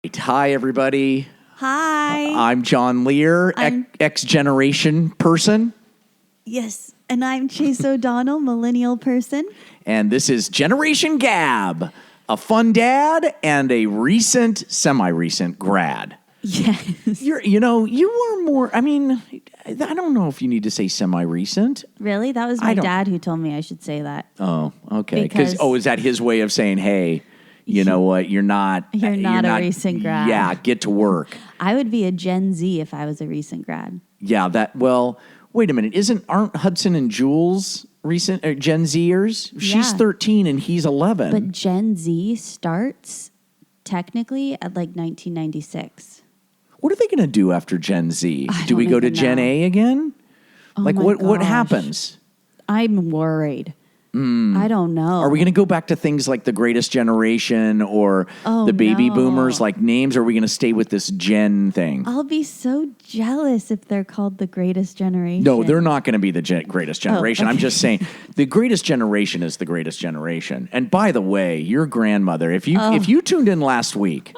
Hi, everybody. Hi. I'm John Lear, X-Generation person. Yes. And I'm Chase O'Donnell, millennial person. And this is Generation Gab, a fun dad and a semi-recent grad. Yes. You were more, I don't know if you need to say semi-recent. Really? That was my dad who told me I should say that. Oh, okay. Is that his way of saying, hey, you know what? You're not a recent grad. Yeah, get to work. I would be a Gen Z if I was a recent grad. Yeah, wait a minute. Aren't Hudson and Jules recent Gen Zers? She's 13 and he's 11. But Gen Z starts technically at like 1996. What are they going to do after Gen Z? Do we go to Gen A again? Oh what happens? I'm worried. I don't know. Are we going to go back to things like the Greatest Generation or the baby boomers, like names? Or are we going to stay with this Gen thing? I'll be so jealous if they're called the Greatest Generation. No, they're not going to be the Greatest Generation. Okay. I'm just saying the Greatest Generation is the Greatest Generation. And by the way, your grandmother, if you tuned in last week.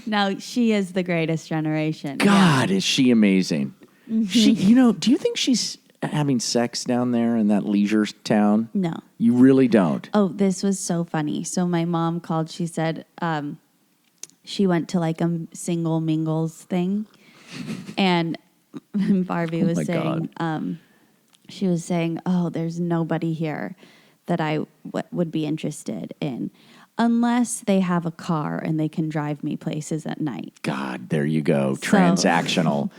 No, she is the Greatest Generation. God, is she amazing. Mm-hmm. Do you think she's having sex down there in that leisure town? No. You really don't? Oh, this was so funny. So my mom called. She said she went to like a single mingles thing. And Barbie was saying, she was saying, oh, there's nobody here that I would be interested in. Unless they have a car and they can drive me places at night. God, there you go. Transactional.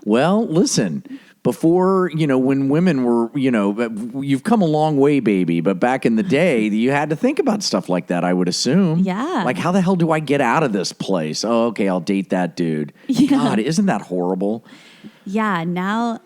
Well, listen, before, when women were, you've come a long way, baby. But back in the day, you had to think about stuff like that, I would assume. Yeah. Like, how the hell do I get out of this place? Oh, okay, I'll date that dude. Yeah. God, isn't that horrible? Yeah, now...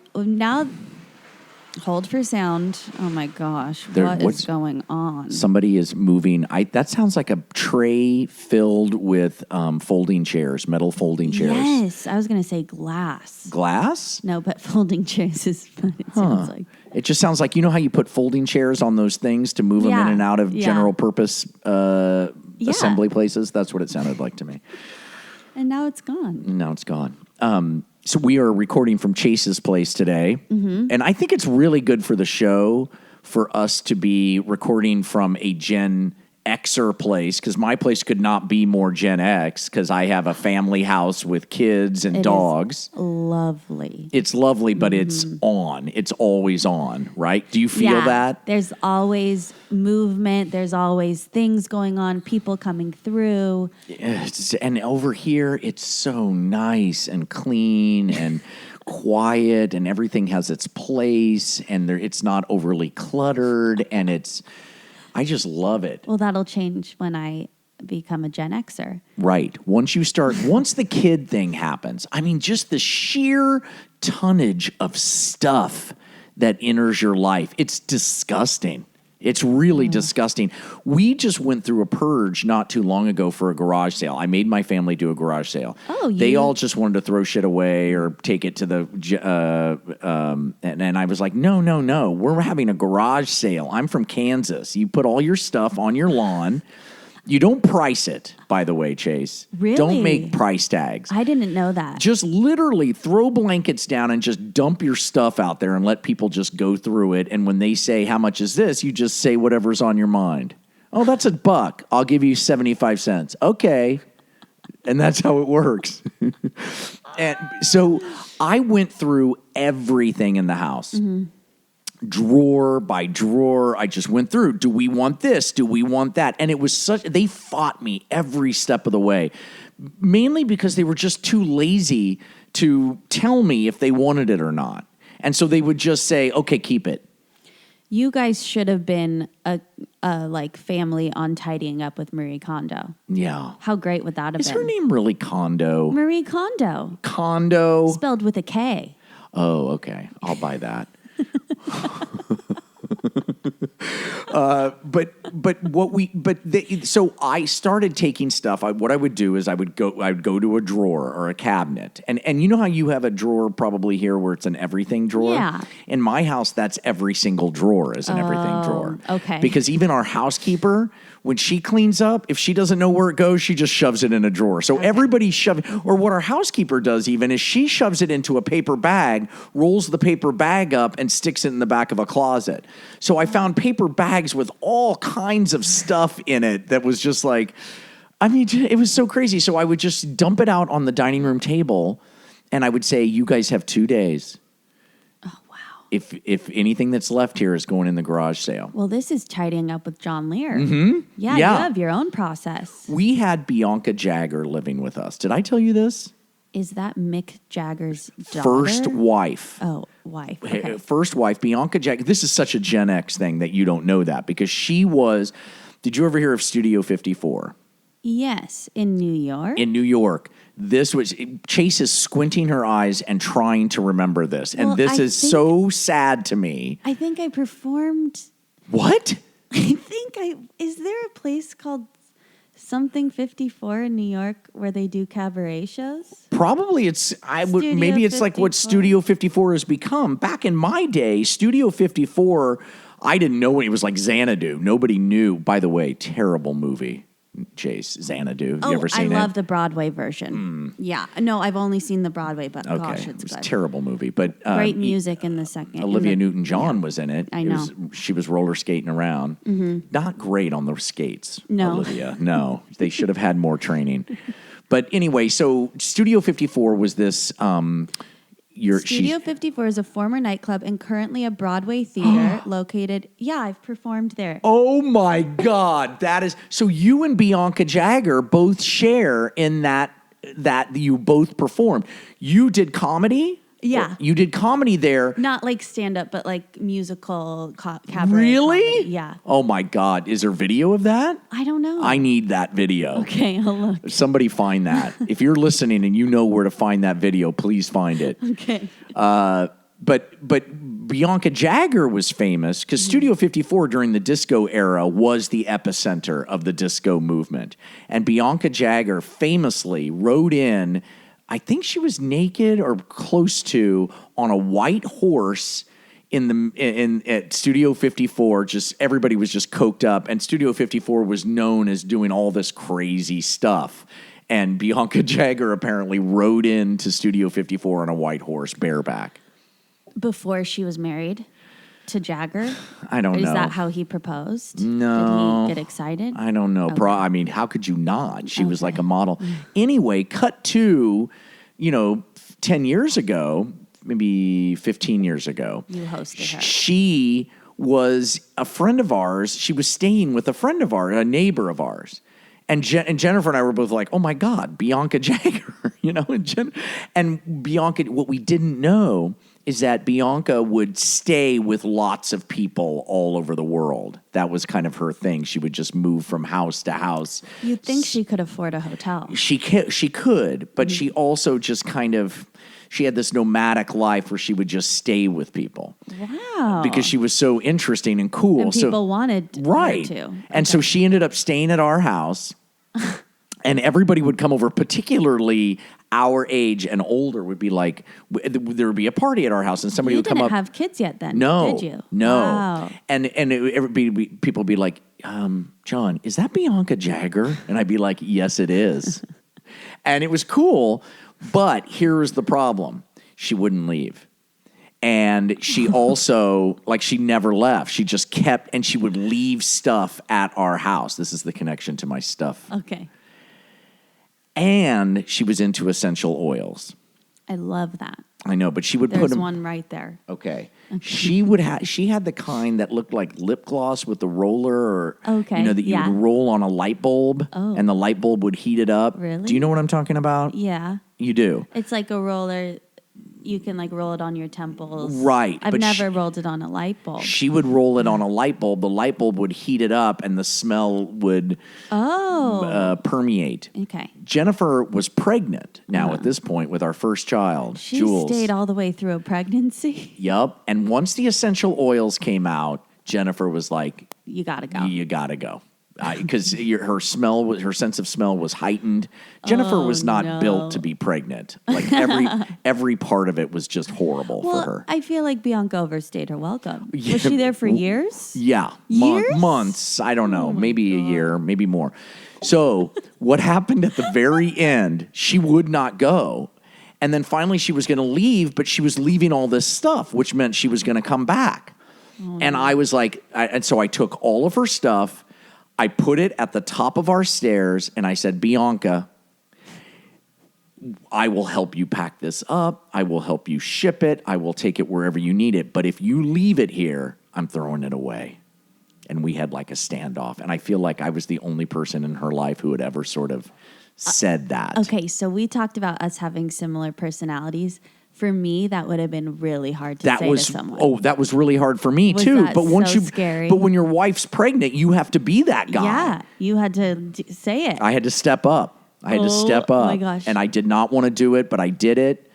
Hold for sound. Oh my gosh. What is going on? Somebody is moving. That sounds like a tray filled with folding chairs, metal folding chairs. Yes. I was going to say glass. Glass? No, but folding chairs is what it sounds like. It just sounds like, how you put folding chairs on those things to move them in and out of general purpose assembly places? That's what it sounded like to me. And now it's gone. Now it's gone. So we are recording from Chase's place today, and I think it's really good for the show for us to be recording from a Gen Xer place, because my place could not be more Gen X, because I have a family house with kids and dogs. Lovely. It's lovely, but it's on. It's always on, right? Do you feel that? There's always movement. There's always things going on, people coming through. And over here, it's so nice and clean and quiet, and everything has its place, and it's not overly cluttered, and I just love it. Well, that'll change when I become a Gen Xer. Right. Once the kid thing happens, just the sheer tonnage of stuff that enters your life, it's disgusting. It's really disgusting. We just went through a purge not too long ago for a garage sale. I made my family do a garage sale. Oh, They all just wanted to throw shit away or take it to the and I was like, no. We're having a garage sale. I'm from Kansas. You put all your stuff on your lawn. You don't price it, by the way, Chase. Really? Don't make price tags. I didn't know that. Just literally throw blankets down and just dump your stuff out there and let people just go through it. And when they say, how much is this? You just say whatever's on your mind. Oh, that's $1. I'll give you 75 cents. Okay. And that's how it works. And so I went through everything in the house. Mm-hmm. Drawer by drawer, I just went through. Do we want this? Do we want that? And it was they fought me every step of the way, mainly because they were just too lazy to tell me if they wanted it or not. And so they would just say, okay, keep it. You guys should have been a family on tidying up with Marie Kondo. Yeah. How great would that have been? Is her name really Kondo? Marie Kondo. Kondo. Spelled with a K. Oh, okay. I'll buy that. But So I started taking stuff. What I would do is I would go to a drawer or a cabinet, and you know how you have a drawer probably here where it's an everything drawer. Yeah. In my house, that's every single drawer is an everything drawer. Okay. Because even our housekeeper, when she cleans up, if she doesn't know where it goes, she just shoves it in a drawer. So everybody or what our housekeeper does even is she shoves it into a paper bag, rolls the paper bag up, and sticks it in the back of a closet. So I found paper bags with all kinds of stuff in it that was just like, I mean, it was so crazy. So I would just dump it out on the dining room table, and I would say, you guys have 2 days. Oh, wow. If anything that's left here is going in the garage sale. Well, this is tidying up with John Lear. Mm-hmm. Yeah, you have your own process. We had Bianca Jagger living with us. Did I tell you this? Is that Mick Jagger's daughter? First wife. Oh, wife. Okay. First wife, Bianca Jagger. This is such a Gen X thing that you don't know that because she was. Did you ever hear of Studio 54? Yes, in New York. In New York. This was Chase is squinting her eyes and trying to remember this, and this is so sad to me. I think I performed. What? Is there a place called something 54 in New York where they do cabaret shows? Probably maybe it's like what Studio 54 has become. Back in my day, Studio 54, I didn't know it was like Xanadu. Nobody knew. By the way, terrible movie. Chase, Xanadu. You ever seen it? I love the Broadway version. Yeah. No, I've only seen the Broadway, but gosh, it's it was good. A terrible movie. But great music in the second. Olivia Newton-John was in it. I know. She was roller skating around. Mm-hmm. Not great on the skates, no. Olivia. No. They should have had more training. But anyway, so Studio 54 was this... Studio 54 is a former nightclub and currently a Broadway theater located. Yeah, I've performed there. Oh my God, that is so. You and Bianca Jagger both share in that you both performed. You did comedy. Yeah, you did comedy there. Not like stand up, but like musical cabaret. Really? Comedy. Yeah. Oh my God, is there video of that? I don't know. I need that video. Okay, I'll look. Somebody find that. If you're listening and you know where to find that video, please find it. Okay. But Bianca Jagger was famous because Studio 54 during the disco era was the epicenter of the disco movement. And Bianca Jagger famously rode in, I think she was naked or close to, on a white horse at Studio 54. Just everybody was just coked up, and Studio 54 was known as doing all this crazy stuff. And Bianca Jagger apparently rode into Studio 54 on a white horse, bareback. Before she was married to Jagger? I don't know. Is that how he proposed? No. Did he get excited? I don't know. Okay. I mean, how could you not? She was like a model. Anyway, cut to, 10 years ago, maybe 15 years ago. You hosted her. She was a friend of ours. She was staying with a friend of ours, a neighbor of ours. And Jennifer and I were both like, oh my God, Bianca Jagger, and Bianca, what we didn't know is that Bianca would stay with lots of people all over the world. That was kind of her thing. She would just move from house to house. You'd think she could afford a hotel. She could, but she also just she had this nomadic life where she would just stay with people. Wow. Because she was so interesting and cool. And people wanted her to. Okay. And so she ended up staying at our house. And everybody would come over, particularly our age and older, would be like, there would be a party at our house, and somebody would come up. You didn't have kids yet then, no, did you? No. Wow. And people would be like, John, is that Bianca Jagger? And I'd be like, yes, it is. And it was cool, but here's the problem. She wouldn't leave. And she also, she never left. She just kept, and she would leave stuff at our house. This is the connection to my stuff. Okay. And she was into essential oils. I love that. I know, but she would There's put them. There's one right there. Okay. She had the kind that looked like lip gloss with the roller, or that you would roll on a light bulb, and the light bulb would heat it up. Really? Do you know what I'm talking about? Yeah. You do. It's like a roller. You can roll it on your temples. Right. I've never rolled it on a light bulb. She would roll it on a light bulb. The light bulb would heat it up, and the smell would permeate. Okay. Jennifer was pregnant now at this point with our first child, she Jules. Stayed all the way through a pregnancy? Yep. And once the essential oils came out, Jennifer was like, You got to go. you got to go. Because her sense of smell was heightened. Jennifer was not built to be pregnant. Like every part of it was just horrible for her. I feel like Bianca overstayed her welcome. Was she there for years? Yeah. Years? Months. I don't know. Maybe a year, maybe more. So what happened at the very end, she would not go. And then finally she was going to leave, but she was leaving all this stuff, which meant she was going to come back. And I was like, and so I took all of her stuff, I put it at the top of our stairs, and I said, Bianca, I will help you pack this up. I will help you ship it. I will take it wherever you need it. But if you leave it here, I'm throwing it away. And we had like a standoff. And I feel like I was the only person in her life who had ever sort of said that. Okay, so we talked about us having similar personalities. For me, that would have been really hard to say to someone. Oh, that was really hard for me too. That But once so scary? but when your wife's pregnant, you have to be that guy. Yeah, you had to say it. I had to step up. Oh my gosh. And I did not want to do it, but I did it.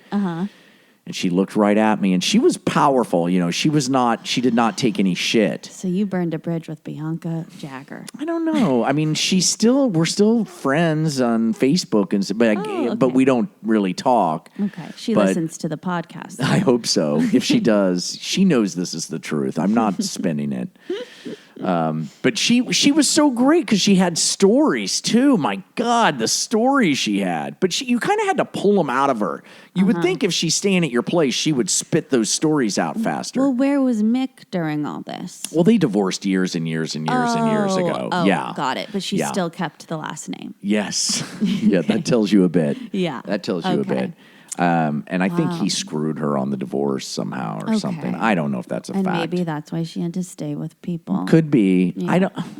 And she looked right at me, and she was powerful. You know, she did not take any shit. So you burned a bridge with Bianca Jagger. I don't know. I mean, we're still friends on Facebook, but we don't really talk. Okay. She But listens to the podcast. I hope so. If she does, she knows this is the truth. I'm not spinning it. But she was so great because she had stories too. My God, the stories she had. But you kind of had to pull them out of her. You would think if she's staying at your place, she would spit those stories out faster. Well, where was Mick during all this? Well, they divorced years and years and years and years ago. Oh, Yeah. got it. But she Yeah. still kept the last name. Yes. Yeah, that tells you a bit. Yeah. That tells you a Okay. bit. And I think he screwed her on the divorce somehow or something. I don't know if that's a And fact. maybe that's why she had to stay with people. Could be.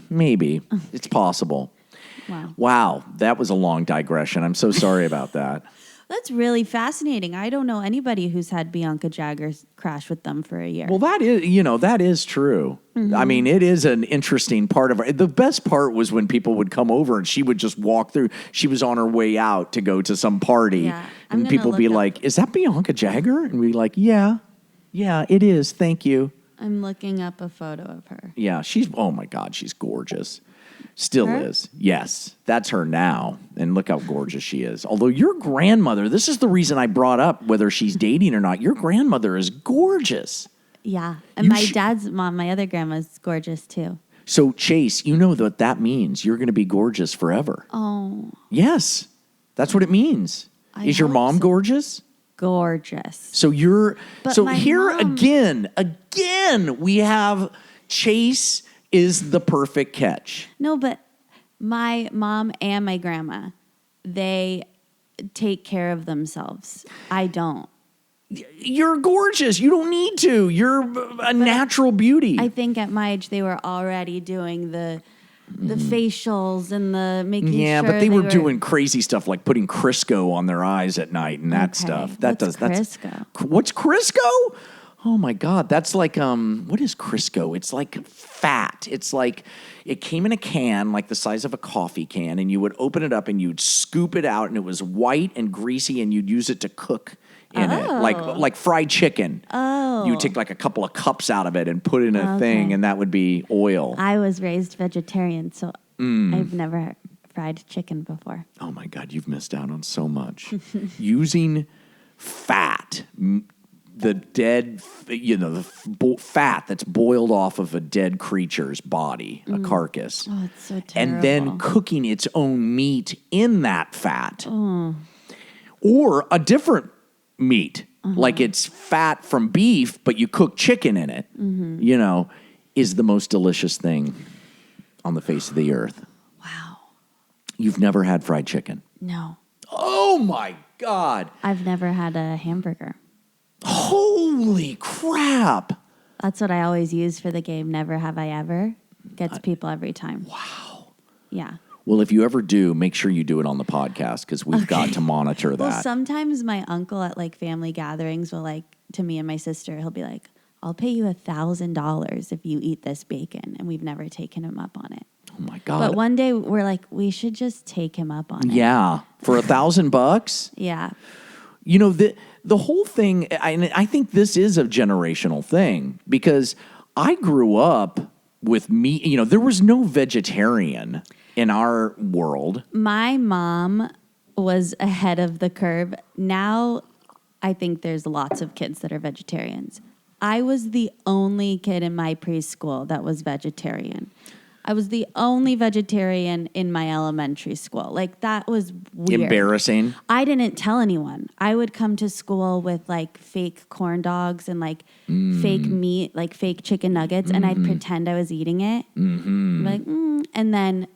Maybe. It's possible. Wow. That was a long digression. I'm so sorry about that. That's really fascinating. I don't know anybody who's had Bianca Jagger crash with them for a year. Well, that is true. I mean, it is an interesting part of it. The best part was when people would come over and she would just walk through. She was on her way out to go to some party. Yeah. And people would be like, is that Bianca Jagger? And we'd be like, yeah, it is. Thank you. I'm looking up a photo of her. Yeah, oh my God, she's gorgeous. Still Her? is. Yes, that's her now. And look how gorgeous she is. Although your grandmother, this is the reason I brought up whether she's dating or not. Your grandmother is gorgeous. Yeah. And my dad's mom, my other grandma's gorgeous too. So, Chase, you know what that means. You're going to be gorgeous forever. Oh, Yes, that's what it means. Is your hope mom so. gorgeous? gorgeous. So But so my here mom- again, we have Chase is the perfect catch. No, but my mom and my grandma, they take care of themselves. I don't. You're gorgeous. You don't need to. You're a natural beauty. I think at my age they were already doing the facials and the making sure but they were doing crazy stuff like putting Crisco on their eyes at night and that stuff. What's Crisco? What's Crisco? Oh my God, that's like what is Crisco? It's like fat. It's like it came in a can like the size of a coffee can, and you would open it up and you'd scoop it out, and it was white and greasy, and you'd use it to cook in it, like fried chicken. Oh, You would take like a couple of cups out of it and put it in a thing, and that would be oil. I was raised vegetarian, so I've never fried chicken before. Oh my God, you've missed out on so much. Using fat, the dead, fat that's boiled off of a dead creature's body, a carcass. Oh, it's so terrible. And then cooking its own meat in that fat. Or a different meat, like it's fat from beef, but you cook chicken in it, is the most delicious thing on the face of the earth. Wow. You've never had fried chicken? No. Oh my God. I've never had a hamburger. Holy crap. That's what I always use for the game. Never have I ever. Gets people every time. Wow. Yeah. Well, if you ever do, make sure you do it on the podcast because we've got to monitor that. Well, sometimes my uncle at like family gatherings will to me and my sister, he'll be like, I'll pay you $1,000 if you eat this bacon. And we've never taken him up on it. Oh my God. But one day we're like, we should just take him up on it. Yeah. For $1,000? Yeah. The whole thing, I think this is a generational thing because I grew up with meat. You know, there was no vegetarian in our world. My mom was ahead of the curve. Now I think there's lots of kids that are vegetarians. I was the only kid in my preschool that was vegetarian. I was the only vegetarian in my elementary school. Like, that was weird. Embarrassing. I didn't tell anyone. I would come to school with like fake corn dogs and like fake meat, like fake chicken nuggets, and I'd pretend I was eating it. Like, and then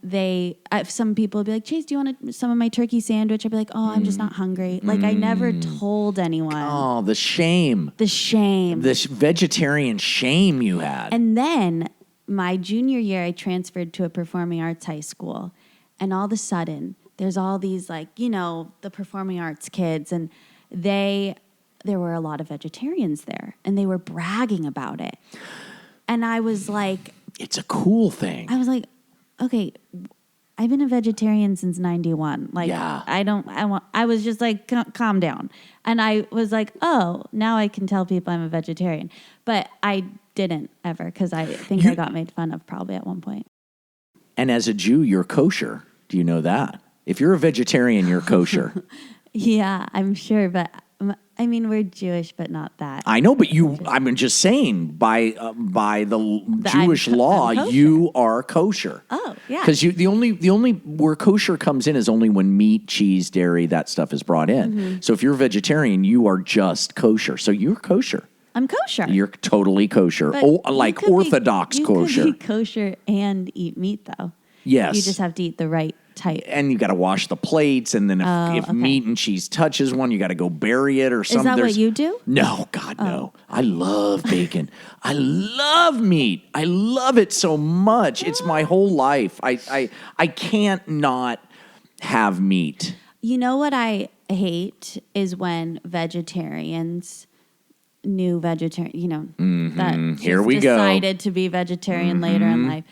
some people would be like, Chase, do you want some of my turkey sandwich? I'd be like, oh, I'm just not hungry. Like, I never told anyone. Oh, the shame. The shame. This vegetarian shame you had. And then my junior year, I transferred to a performing arts high school. And all of a sudden, there's all these, like, you know, the performing arts kids. And there were a lot of vegetarians there. And they were bragging about it. And I was like... It's a cool thing. I was like, okay, I've been a vegetarian since 91. Like, yeah. I was just like, calm down. And I was like, oh, now I can tell people I'm a vegetarian. But I didn't ever, because I think I got made fun of probably at one point. And as a Jew, you're kosher. Do you know that? If you're a vegetarian, you're kosher. Yeah, I'm sure. But I mean, we're Jewish, but not that. I know, but I'm just saying, by the Jewish law, you are kosher. Oh, yeah. Because the only where kosher comes in is only when meat, cheese, dairy, that stuff is brought in. So if you're a vegetarian, you are just kosher. So you're kosher. I'm kosher. You're totally kosher. Like Orthodox kosher. You could be kosher and eat meat, though. Yes. You just have to eat the right type. And you got to wash the plates, and then if meat and cheese touches one, you got to go bury it or something. Is that what you do? No, God, no. I love bacon. I love meat. I love it so much. It's my whole life. I can't not have meat. You know what I hate is when vegetarians, new vegetarian, you know, that Here we go. decided to be vegetarian later in life.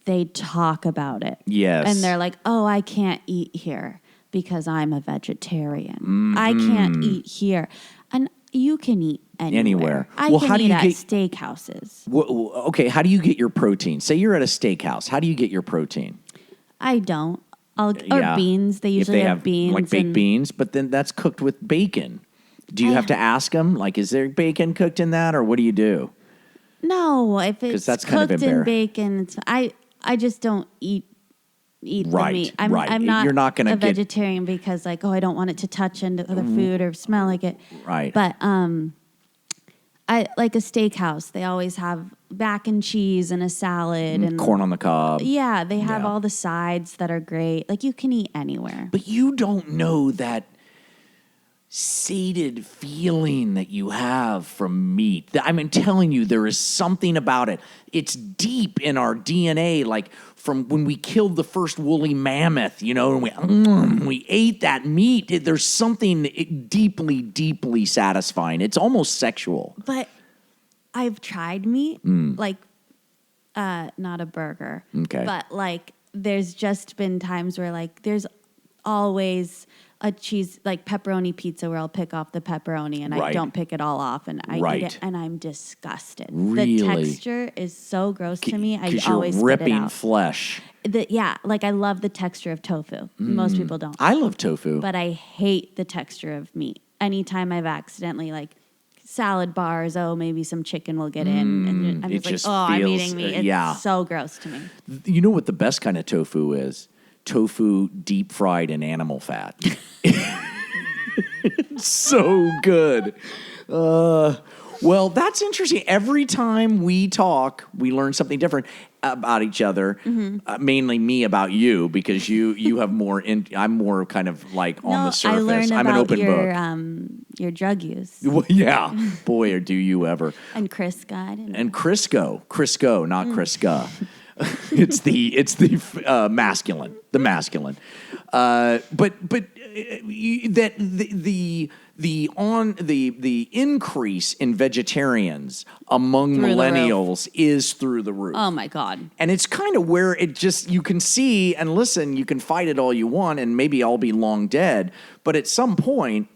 They talk about it. Yes. And they're like, oh, I can't eat here because I'm a vegetarian. I can't eat here. And you can eat anywhere. I can how do eat you at get steakhouses. Okay, how do you get your protein? Say you're at a steakhouse. How do you get your protein? I don't. Or beans. They usually have beans. Like baked beans, but then that's cooked with bacon. Do you have to ask them, like, is there bacon cooked in that, or what do you do? No, if it's that's cooked kind of in bacon, I just don't eat the meat. I'm not, You're not gonna a vegetarian because, like, I don't want it to touch into the food or smell like it. Right. But I like a steakhouse. They always have mac and cheese and a salad and corn on the cob. Yeah, they have all the sides that are great. Like, you can eat anywhere. But you don't know that sated feeling that you have from meat. I'm telling you, there is something about it. It's deep in our DNA, like from when we killed the first woolly mammoth, you know, and we ate that meat. There's something deeply, deeply satisfying. It's almost sexual. But I've tried meat, like not a burger. Okay. But like there's just been times where like there's always a cheese, like pepperoni pizza, where I'll pick off the pepperoni and I don't pick it all off, and I eat it, and I'm disgusted. Really? The texture is so gross to me. I Because always you're spit it ripping out. flesh. Like I love the texture of tofu. Most people don't. I love tofu. But I hate the texture of meat. Anytime I've accidentally like salad bars, maybe some chicken will get in, and I'm just like, I'm eating meat. It's so gross to me. You know what the best kind of tofu is? Tofu deep fried in animal fat. It's so good. Well, that's interesting. Every time we talk, we learn something different about each other. Mainly me about you, because you have more. I'm more kind of like on the surface. I learned I'm about an open book. Your drug use. Well, yeah, boy, or do you ever? And Crisco. And Crisco, not Crisca. It's the masculine, but that the increase in vegetarians among millennials is through the roof. Oh my God! And it's kind of where it just, you can see and listen. You can fight it all you want, and maybe I'll be long dead. But at some point,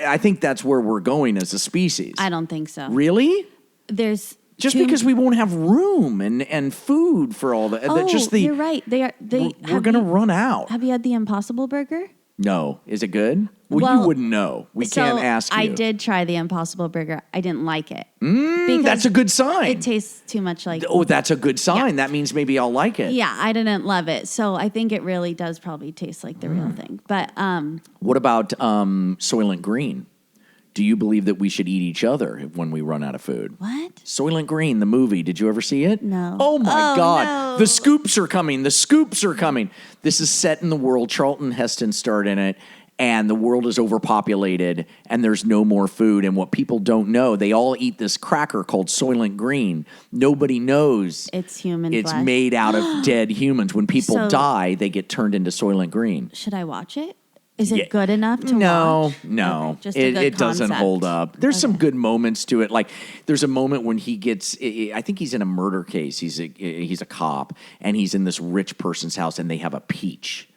I think that's where we're going as a species. I don't think so. Really? There's Just because we won't have room and food for all the. Oh, just the, you're right. We're going to run out. Have you had the Impossible Burger? No. Is it good? Well, you wouldn't know. We can't ask you. I did try the Impossible Burger. I didn't like it. That's a good sign. It tastes too much like... Oh, that's a good sign. Yeah. That means maybe I'll like it. Yeah, I didn't love it. So I think it really does probably taste like the real thing. But What about Soylent Green? Do you believe that we should eat each other when we run out of food? what? Soylent Green, the movie. Did you ever see it? No. Oh, my Oh, God. no. The scoops are coming. The scoops are coming. This is set in the world. Charlton Heston starred in it. And the world is overpopulated, and there's no more food. And what people don't know, they all eat this cracker called Soylent Green. Nobody knows It's human it's flesh. made out of dead humans. When people So- die, they get turned into Soylent Green. Should I watch it? Is it Yeah. good enough to watch? No. Okay, just a good It doesn't concept. hold up. There's some good moments to it. Like there's a moment when he gets. I think he's in a murder case. He's a cop, and he's in this rich person's house, and they have a peach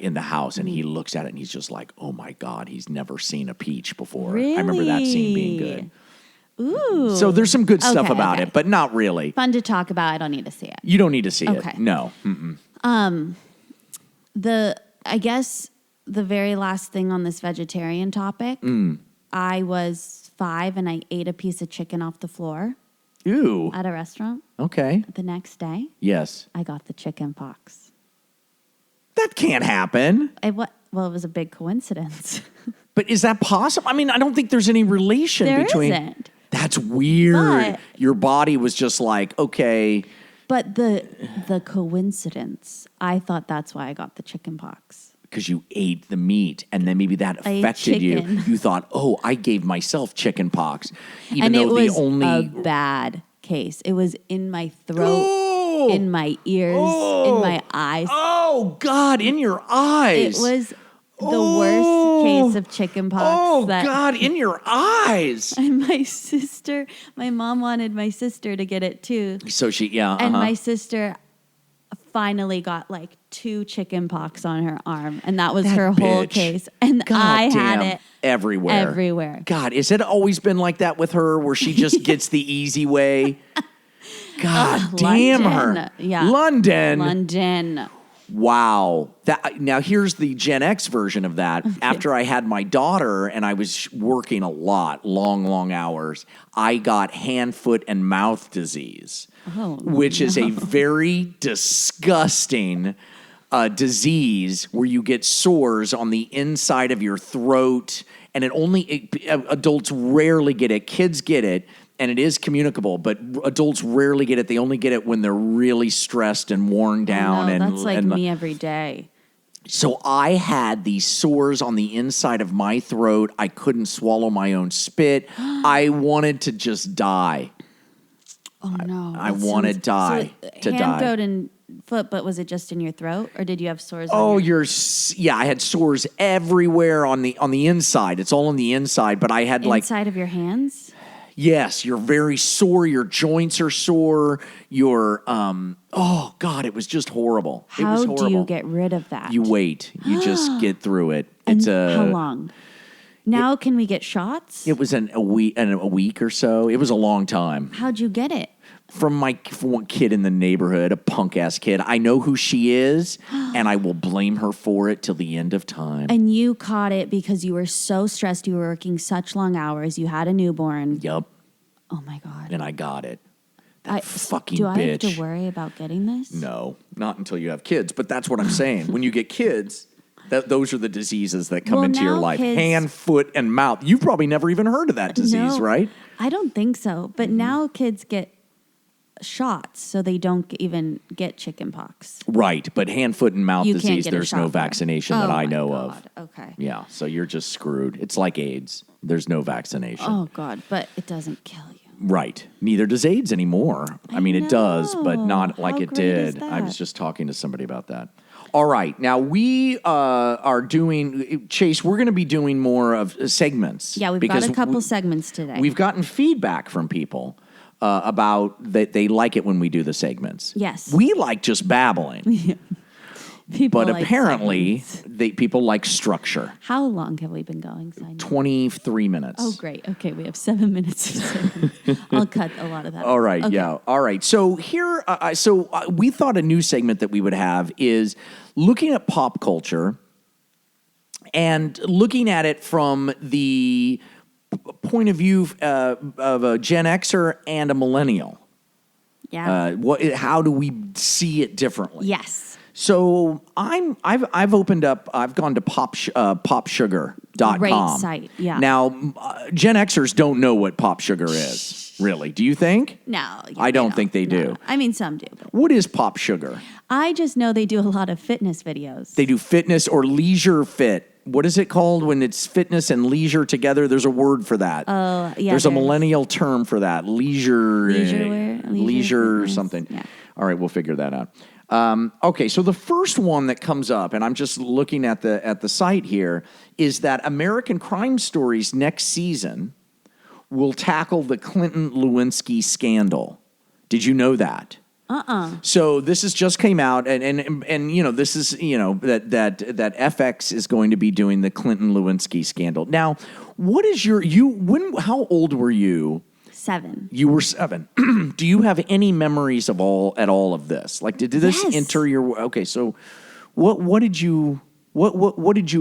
in the house, and he looks at it, and he's just like, "Oh my God, he's never seen a peach before." I remember that scene being good. Ooh. So there's some good stuff Okay, about okay. it, but not really. Fun to talk about. I don't need to see it. You don't need to see Okay. it. No. I guess the very last thing on this vegetarian topic, I was 5 and I ate a piece of chicken off the floor Ew. at a restaurant. Okay. The next day, Yes. I got the chicken pox. That can't happen. Well, it was a big coincidence. But is that possible? I mean, I don't think there's any relation There between. isn't. That's weird. But- Your body was just like, okay, But the coincidence, I thought that's why I got the chicken pox. because you ate the meat, and then maybe that I ate affected you. chicken. You thought, oh, I gave myself chicken pox, even And though it was the only. a bad case. It was in my throat, Oh! in my ears, in my eyes. Oh God, in your eyes. It was the Oh! worst case of chicken pox. Oh that God, in your eyes. And my mom wanted my sister to get it too. So yeah. And my sister finally got like 2 chicken pox on her arm. And that was That her whole bitch. case. And God I had damn. it Everywhere. everywhere. God, has it always been like that with her, where she just gets the easy way? God damn London. her. Yeah. London. Wow. Now here's the Gen X version of that. After I had my daughter and I was working a lot, long hours, I got hand, foot, and mouth disease, which is a very disgusting disease where you get sores on the inside of your throat, and adults rarely get it. Kids get it. And it is communicable, but adults rarely get it. They only get it when they're really stressed and worn down. No, and that's like me every day. So I had these sores on the inside of my throat. I couldn't swallow my own spit. I wanted to just die. Oh no. I wanted to die. Hand, throat, and foot, but was it just in your throat or did you have sores? Oh, on your I had sores everywhere on the inside. It's all on the inside, but I had inside of your hands? Yes, you're very sore. Your joints are sore. Oh God, it was just horrible. It was How horrible. do you get rid of that? You wait. You just get through it. And how long? Now can we get shots? It was a week or so. It was a long time. How'd you get it? From one kid in the neighborhood, a punk ass kid. I know who she is, and I will blame her for it till the end of time. And you caught it because you were so stressed. You were working such long hours. You had a newborn. Yup. Oh my God. And I got it. That fucking do bitch. I have to worry about getting this? No, not until you have kids. But that's what I'm saying. When you get kids, those are the diseases that come into your now life. kids- Hand, foot, and mouth. You've probably never even heard of that disease, No, right? I don't think so. But now kids get shots so they don't even get chicken pox. Right. But hand, foot, and mouth You can't disease, get a there's shot no for it. vaccination Oh that I my know God. of. Okay. Yeah. So you're just screwed. It's like AIDS. There's no vaccination. Oh God, but it doesn't kill you. Right. Neither does AIDS anymore. I mean, it does, but not like How it great is did. I was that? just talking to somebody about that. All right. Now, we are doing, Chase, we're going to be doing more of segments. Yeah, we've because got a couple segments today. We've gotten feedback from people about that they like it when we do the segments. Yes. We like just babbling. People but like apparently seconds. people like structure. How long have we been going, Simon? 23 minutes. Oh, great. Okay, we have 7 minutes of segment. I'll cut a lot of that. All right, Okay. yeah. All right. So here, we thought a new segment that we would have is looking at pop culture and looking at it from the point of view of a Gen Xer and a millennial. Yeah. How do we see it differently? Yes. So I've opened up. I've gone to popsugar.com. Great site, yeah. Now, Gen Xers don't know what Pop Sugar is, really. Do you think? No. I don't think they do. No. I mean, some do. But What is Pop Sugar? I just know they do a lot of fitness videos. They do fitness or leisure fit. What is it called when it's fitness and leisure together? There's a word for that. Oh, yeah. There's a millennial term for that. Leisure. Leisure wear? Leisure fitness, something. yeah. All right, we'll figure that out. Okay, so the first one that comes up, and I'm just looking at the site here, is that American Crime Stories next season will tackle the Clinton Lewinsky scandal. Did you know that? So this has just came out, and you know, this is, you know, that FX is going to be doing the Clinton Lewinsky scandal. Now, what is how old were you? 7. You were 7. Do you have any memories of all of this? Like, did this Yes. enter your? Okay, so what did you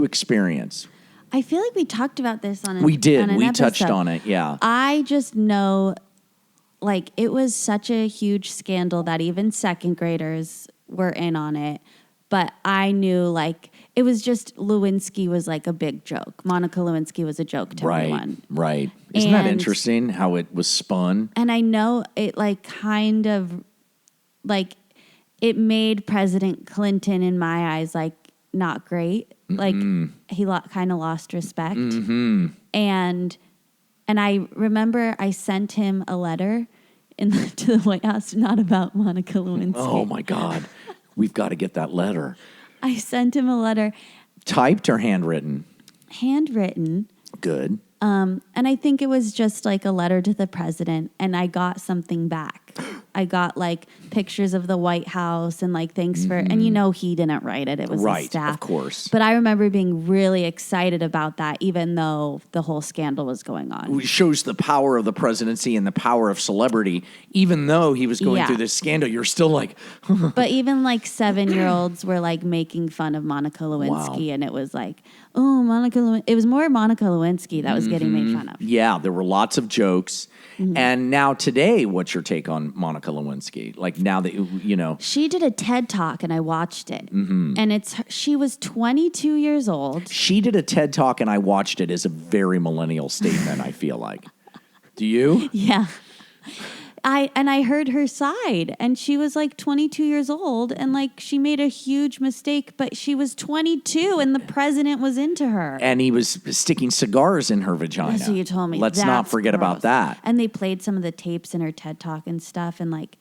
experience? I feel like we talked about this on We did. on an We touched episode. on it. Yeah. I just know, like, it was such a huge scandal that even second graders were in on it. But I knew, like, it was just Lewinsky was like a big joke. Monica Lewinsky was a joke to everyone. Right. Isn't that And- interesting how it was spun? And I know it, like, kind of, like, it made President Clinton, in my eyes, like, not great. Like, he kind of lost respect. And I remember I sent him a letter to the White House, not about Monica Lewinsky. Oh my God, we've got to get that letter. I sent him a letter, Typed or handwritten? handwritten, Good. and I think it was just like a letter to the president, and I got something back. I got like pictures of the White House and like thanks for, and you know he didn't write it; it was Right, his staff, of course. But I remember being really excited about that, even though the whole scandal was going on. It shows the power of the presidency and the power of celebrity. Even though he was going Yeah. through this scandal, you're still like, But even like 7-year-olds were like making fun of Monica Lewinsky, Wow. and it was like, oh, Monica Lewinsky. It was more Monica Lewinsky that was getting made fun of. yeah, there were lots of jokes. And now today, what's your take on Monica Lewinsky? Like now that you know, She did a TED Talk, and I watched it, and she was 22 years old. she did a TED Talk and I watched it as a very millennial statement, I feel like. Do you? Yeah. I heard her side, and she was like 22 years old, and like she made a huge mistake, but she was 22 and the president was into her. And he was sticking cigars in her vagina. That's what you told me. Let's not That's forget about gross. that. And they played some of the tapes in her TED Talk and stuff, and like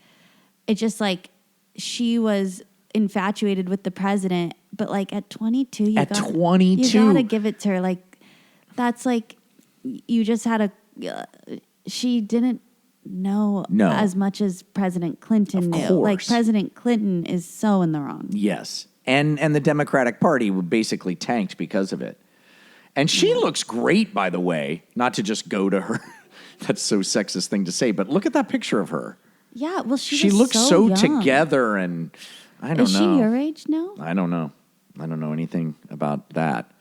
it just like she was infatuated with the president, but like at 22, At 22. you gotta give it to her. Like that's like you just had she didn't know No. as much as President Clinton knew. course. Like President Clinton is so in the wrong. Yes. And the Democratic Party were basically tanked because of it. And she looks great, by the way, not to just go to her. That's so sexist thing to say, but look at that picture of her. Yeah, well, she She was looks so young. together, and I don't Is know. she your age now? I don't know. I don't know anything about that.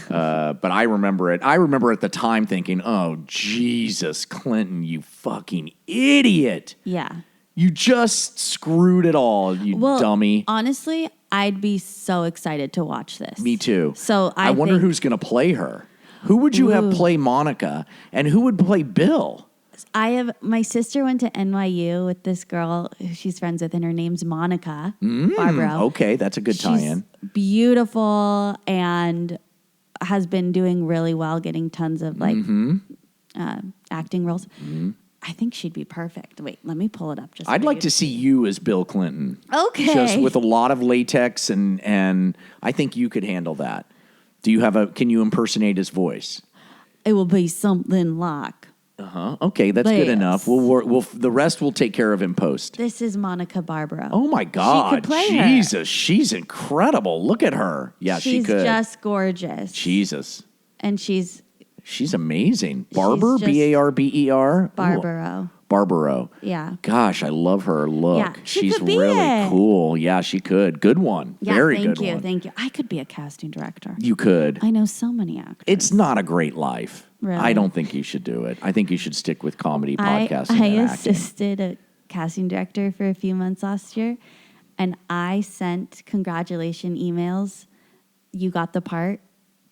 But I remember it. I remember at the time thinking, oh, Jesus, Clinton, you fucking idiot. Yeah. You just screwed it all, you dummy. Honestly, I'd be so excited to watch this. Me too. So I wonder think- who's going to play her. Who would you have play Monica, and who would play Bill? My sister went to NYU with this girl who she's friends with, and her name's Monica Barbaro. Okay, that's a good tie-in. She's beautiful and has been doing really well, getting tons of like acting roles. I think she'd be perfect. Wait, let me pull it up. Just I'd for like you. to see you as Bill Clinton. Okay. Just with a lot of latex, and I think you could handle that. Can you impersonate his voice? It will be something like, Okay, that's good Yes. enough. We'll the rest we'll take care of in post. This is Monica Barbaro. Oh my God, play her. Jesus, she's incredible. Look at her. Yeah, she She's could. just gorgeous. Jesus, And she's she's amazing. Barber, just Barber. Ooh, Barbaro. Barbaro. Yeah. Gosh, I love her look. Yeah, she She's could be really it. cool. Yeah, she could. Good one. Yeah, Very thank good you, one. thank you. I could be a casting director. You could. I know so many actors. It's not a great life. Really? I don't think you should do it. I think you should stick with comedy, podcasting, I and acting. assisted a casting director for a few months last year, and I sent congratulation emails. You got the part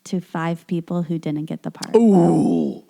to 5 people who didn't get the part. Ooh.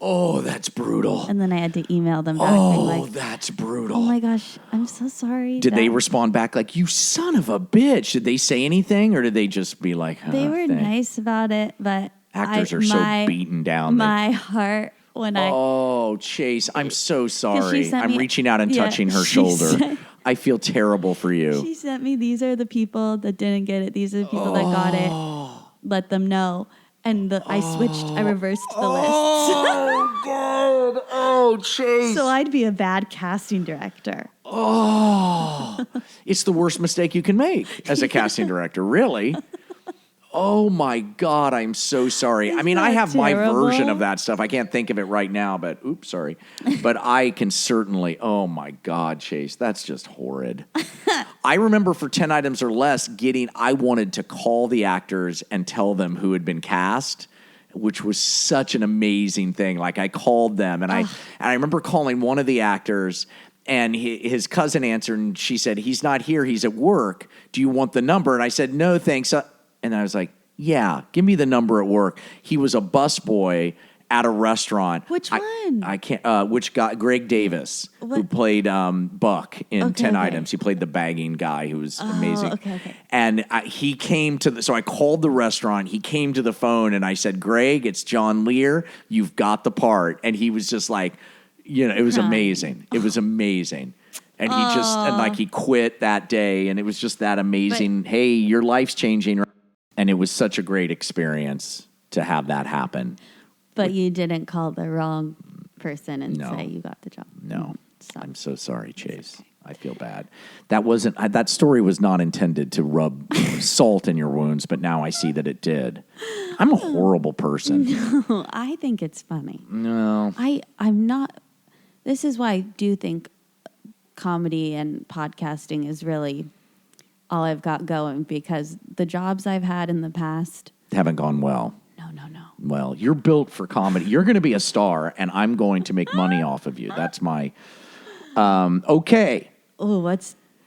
Oh, that's brutal. And then I had to email them back being Oh, like, that's brutal. oh my gosh, I'm so sorry. Did they that- respond back like, you son of a bitch? Did they say anything or did they just be like, They were thanks. nice about it, but Actors are so beaten down. My heart when I Oh, Chase, I'm so sorry. sent I'm me- reaching out and yeah, touching her she shoulder. said- I feel terrible for you. she sent me, these are the people that didn't get it. These are the people that got it. Let them know. And I switched. I reversed the list. Oh, God. Oh, Chase. So I'd be a bad casting director. Oh, it's the worst mistake you can make as a casting director, really. Oh my God, I'm so sorry. I mean, I that have my terrible? version of that stuff. I can't think of it right now, but oops, sorry. But I can certainly, oh my God, Chase, that's just horrid. I remember for 10 items or less I wanted to call the actors and tell them who had been cast, which was such an amazing thing. Like I called them and I remember calling one of the actors and his cousin answered and she said, he's not here, he's at work. Do you want the number? And I said, no, thanks. And I was like, yeah, give me the number at work. He was a busboy at a restaurant. Which one? I can't, which guy? Greg Davis, who What? played Buck in Okay, 10 okay. Items. He played the bagging guy who was amazing. okay. And he came so I called the restaurant. He came to the phone and I said, Greg, it's John Lear. You've got the part. And he was just like, it was Crying. amazing. It was amazing. And he quit that day. And it was just that amazing. Hey, your life's changing. And it was such a great experience to have that happen. But you didn't call the wrong person and No. say you got the job. No, Stop. I'm so sorry, Chase. I feel bad. That story was not intended to rub salt in your wounds, but now I see that it did. I'm a horrible person. I think it's funny. No. I'm not. This is why I do think comedy and podcasting is really all I've got going, because the jobs I've had in the past, Haven't gone well. no. Well, you're built for comedy. You're going to be a star, and I'm going to make money off of you. That's my... okay. Oh,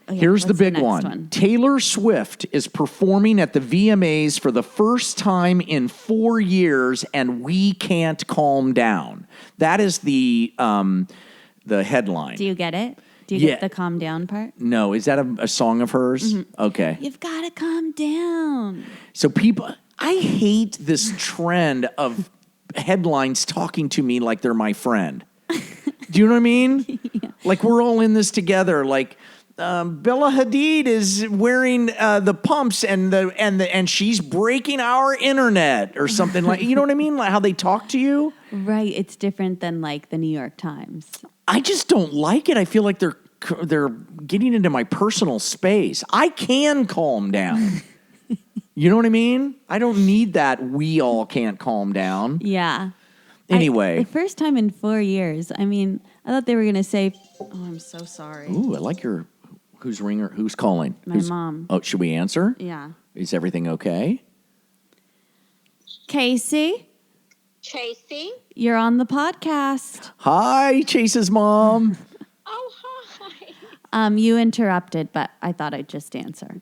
Here's the what's big next one. Taylor Swift is performing at the VMAs for the first time in 4 years, and we can't calm down. That is the headline. Do you get it? Do you Yeah. get the calm down part? No, is that a song of hers? Okay. You've got to calm down. So I hate this trend of headlines talking to me like they're my friend. Do you know what I mean? Like we're all in this together. Like Bella Hadid is wearing the pumps and she's breaking our internet or something like. You know what I mean? Like how they talk to you. Right. It's different than like the New York Times. I just don't like it. I feel like they're getting into my personal space. I can calm down. You know what I mean? I don't need that. We all can't calm down. Yeah. Anyway. The first time in 4 years. I mean, I thought they were going to say, oh, I'm so sorry. Ooh, I like your. Who's calling? My mom. Oh, should we answer? Yeah. Is everything okay? Casey, Tracy? you're on the podcast. Hi, Chase's mom. Oh, hi. You interrupted, but I thought I'd just answer.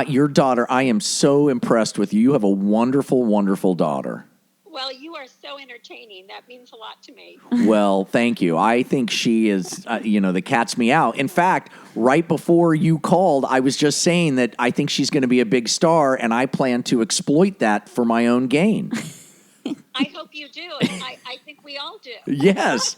Your daughter, I am so impressed with you. You have a wonderful, wonderful daughter. Well, you are so entertaining. That means a lot to me. Well, thank you. I think she is, the cat's me out. In fact, right before you called, I was just saying that I think she's going to be a big star, and I plan to exploit that for my own gain. I hope you do. And I think we all do. Yes.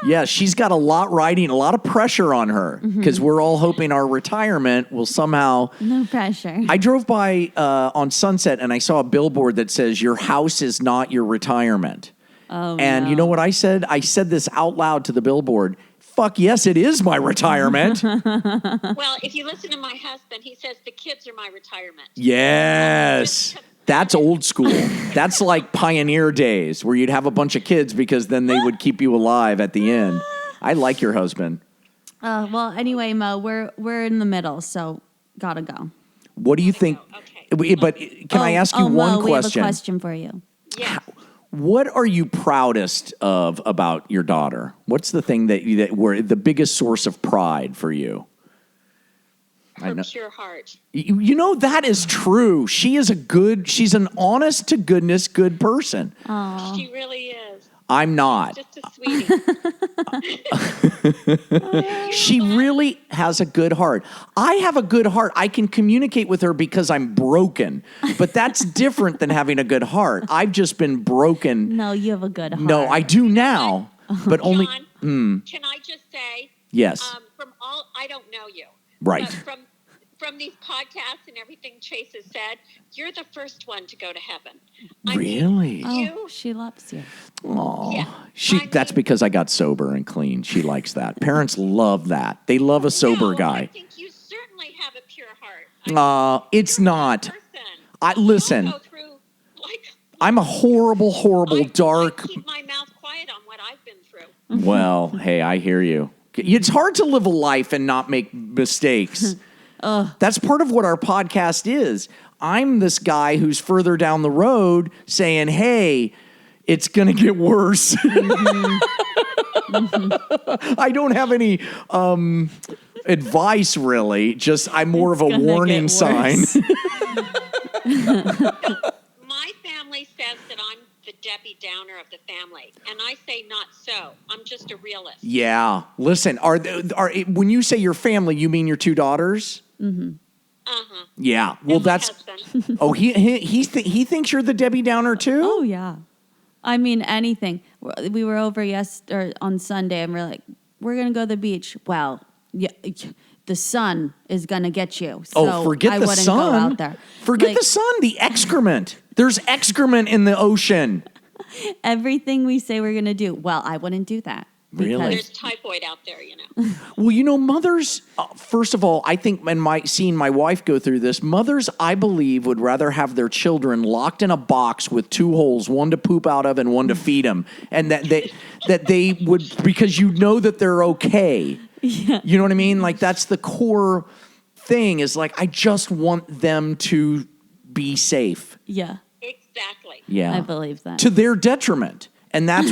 Yes, she's got a lot riding, a lot of pressure on her because we're all hoping our retirement will somehow... No pressure. I drove by on Sunset and I saw a billboard that says, your house is not your retirement. And you know what I said? I said this out loud to the billboard. Fuck yes, it is my retirement. Well, if you listen to my husband, he says the kids are my retirement. Yes. That's old school. That's like pioneer days where you'd have a bunch of kids because then they would keep you alive at the end. I like your husband. Well, anyway, Mo, we're in the middle, so gotta go. What do you think? Okay. But can I ask you one Mo, question? We have a question for you. Yes. What are you proudest of about your daughter? What's the thing that were the biggest source of pride for you? Her pure heart. You know, that is true. She's an honest to goodness good person. She really is. I'm not. Just a sweetie. She really has a good heart. I have a good heart. I can communicate with her because I'm broken. But that's different than having a good heart. I've just been broken. No, you have a good heart. No, I do now, but only. John, can I just say? Yes. From all, I don't know you. Right. But from these podcasts and everything Chase has said, you're the first one to go to heaven. Really? Oh, she loves you. Aw. Yeah. That's because I got sober and clean. She likes that. Parents love that. They love a sober I guy. think you certainly have a pure heart. It's not. Listen. Go through, like, I'm a horrible, dark. I keep my mouth quiet on what I've been through. Well, hey, I hear you. It's hard to live a life and not make mistakes. That's part of what our podcast is. I'm this guy who's further down the road saying, hey, it's going to get worse. I don't have any advice, really. Just I'm more of a warning sign. My family says that I'm the Debbie Downer of the family, and I say not so. I'm just a realist. Yeah. Listen, are when you say your family, you mean your two daughters? Mm-hmm. Uh-huh. Yeah. Well, And my that's. husband. Oh, he thinks you're the Debbie Downer too. Oh yeah. I mean anything. We were over on Sunday, and we're like, we're gonna go to the beach. Well, yeah, the sun is gonna get you. So forget I the wouldn't sun. go out there. Forget Like, the sun. The excrement. There's excrement in the ocean. everything we say we're gonna do. Well, I wouldn't do that. Really? because- There's typhoid out there, you know. Well, you know, mothers. First of all, I think, and seeing my wife go through this, mothers, I believe, would rather have their children locked in a box with two holes, one to poop out of and one to feed them, and that they would, because you know that they're okay. Yeah. You know what I mean? Like that's the core thing. Is like I just want them to be safe. Yeah, Exactly. Yeah, I believe that. to their detriment. And that's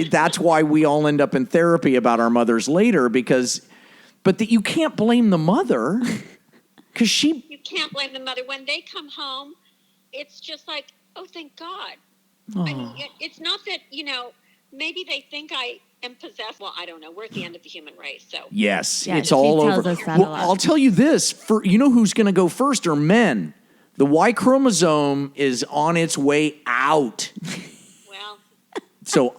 that's why we all end up in therapy about our mothers later but you can't blame the mother because You can't blame the mother. When they come home, it's just like, oh, thank God. I mean, it's not that, you know, maybe they think I am possessed. Well, I don't know. We're at the end of the human race, so. yes, Yeah, it's she all tells over. us that a lot. I'll tell you this, you know who's going to go first are men. The Y chromosome is on its way out. Well, So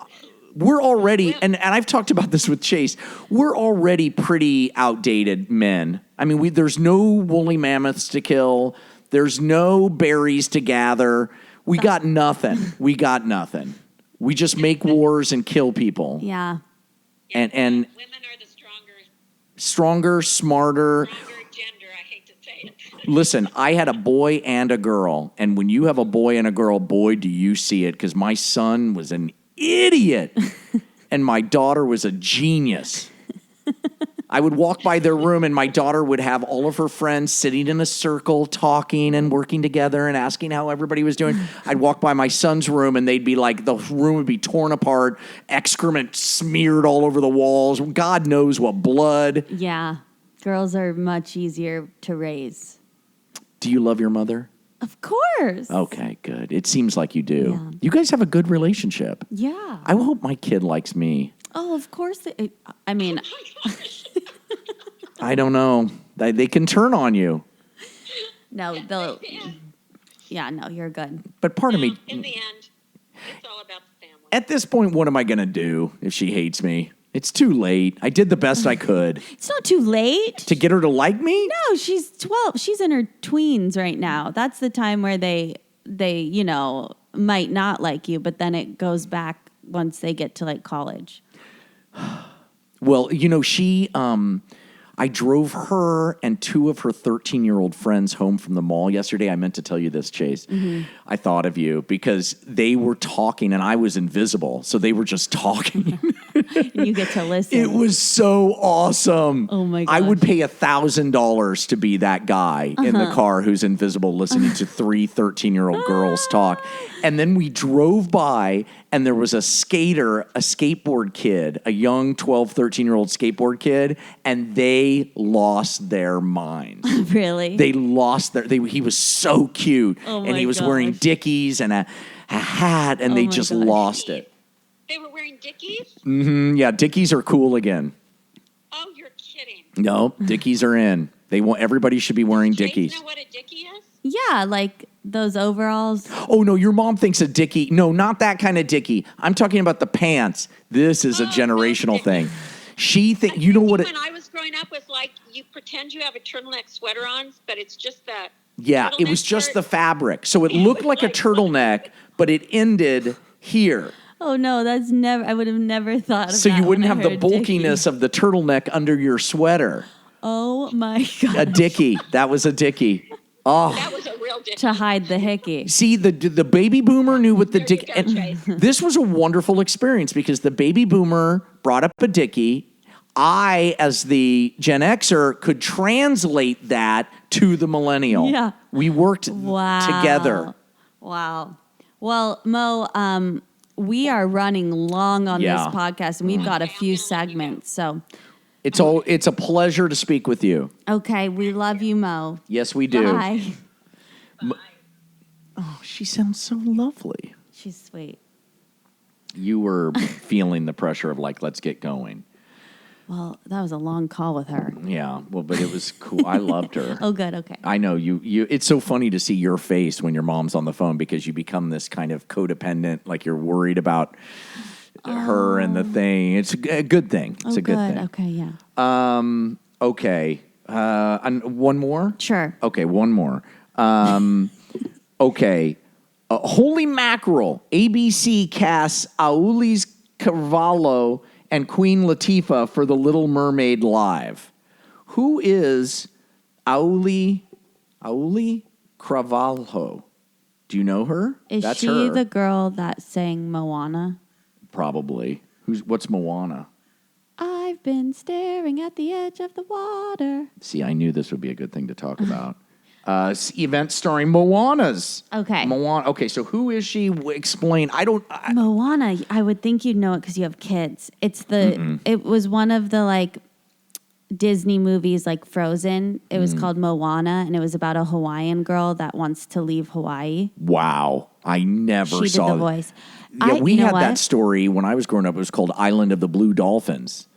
we're already, and I've talked about this with Chase, we're already pretty outdated men. I mean, there's no woolly mammoths to kill. There's no berries to gather. We got nothing. We got nothing. We just make wars and kill people. Yeah. And women are the stronger, smarter. gender. I hate to say it. Listen, I had a boy and a girl. And when you have a boy and a girl, boy, do you see it. Because my son was an idiot and my daughter was a genius. I would walk by their room and my daughter would have all of her friends sitting in a circle talking and working together and asking how everybody was doing. I'd walk by my son's room and they'd be like, the room would be torn apart, excrement smeared all over the walls, God knows what, blood. Yeah. Girls are much easier to raise. Do you love your mother? Of course. Okay, good. It seems like you do. Yeah. You guys have a good relationship. Yeah. I hope my kid likes me. Oh, of course. I mean, I don't know. They can turn on you. no, they'll. Yeah, no, you're good. But part of me, In the end, it's all about the family. at this point, what am I going to do if she hates me? It's too late. I did the best I could. It's not too late. To get her to like me? No, she's 12. She's in her tweens right now. That's the time where they might not like you, but then it goes back once they get to like college. Well, she, I drove her and two of her 13-year-old friends home from the mall yesterday. I meant to tell you this, Chase. I thought of you because they were talking and I was invisible. So they were just talking. You get to listen. It was so awesome. Oh my I would gosh. pay $1,000 to be that guy in the car who's invisible listening to three 13-year-old girls talk. And then we drove by and there was a skateboard kid, a young 12, 13-year-old skateboard kid, and they lost their minds. Really? They lost he was so cute. Oh and he my was wearing gosh. Dickies and a hat, and they my just gosh. lost it. They were wearing Dickies? Yeah, Dickies are cool again. Oh, you're kidding. No, Dickies are in. Everybody should be wearing Chase Dickies. know what a Dickie is? Yeah, like those overalls. Oh no, your mom thinks a Dickie. No, not that kind of Dickie. I'm talking about the pants. This is a Oh, generational those thing. She think you know what it When I was growing up, was like you pretend you have a turtleneck sweater on, but it's just that. Yeah, it was just the fabric. So it looked like a turtleneck, but it ended here. Oh no, I would have never thought of So that you when wouldn't I have the heard Dickie. bulkiness of the turtleneck under your sweater. Oh my god. A Dickie. That was a Dickie. Oh. That was a real Dickie. To hide the hickey. See, the baby boomer knew what the There you Dickie. go, And Chase. this was a wonderful experience because the baby boomer brought up a Dickie. I, as the Gen Xer, could translate that to the millennial. Yeah. We worked Wow. together. Wow. Well, Mo, we are running long on Yeah. this podcast, and we've got a few segments. So, It's a pleasure to speak with you. okay, we love you, Mo. Yes, we do. Bye. Oh, she sounds so lovely. She's sweet. You were feeling the pressure of let's get going. Well, that was a long call with her. Yeah, well, but it was cool. I loved her. Oh, good. Okay. I know you. It's so funny to see your face when your mom's on the phone because you become this kind of codependent, like you're worried about her and the thing. It's a good thing. It's Oh, a good thing. Okay, yeah. Okay. And one more? Sure. Okay, one more. Okay. Holy mackerel. ABC casts Aulis Carvalho and Queen Latifah for The Little Mermaid Live. Who is Auli Carvalho? Do you know her? Is That's she her. the girl that sang Moana? Probably. What's Moana? I've been staring at the edge of the water. See, I knew this would be a good thing to talk about. Event starring Moana's. Okay. Moana. Okay, so who is she? Explain. Moana, I would think you'd know it because you have kids. It was one of the Disney movies like Frozen. It was called Moana, and it was about a Hawaiian girl that wants to leave Hawaii. Wow. I never She saw did the voice. Yeah, we you know had that what? story when I was growing up. It was called Island of the Blue Dolphins.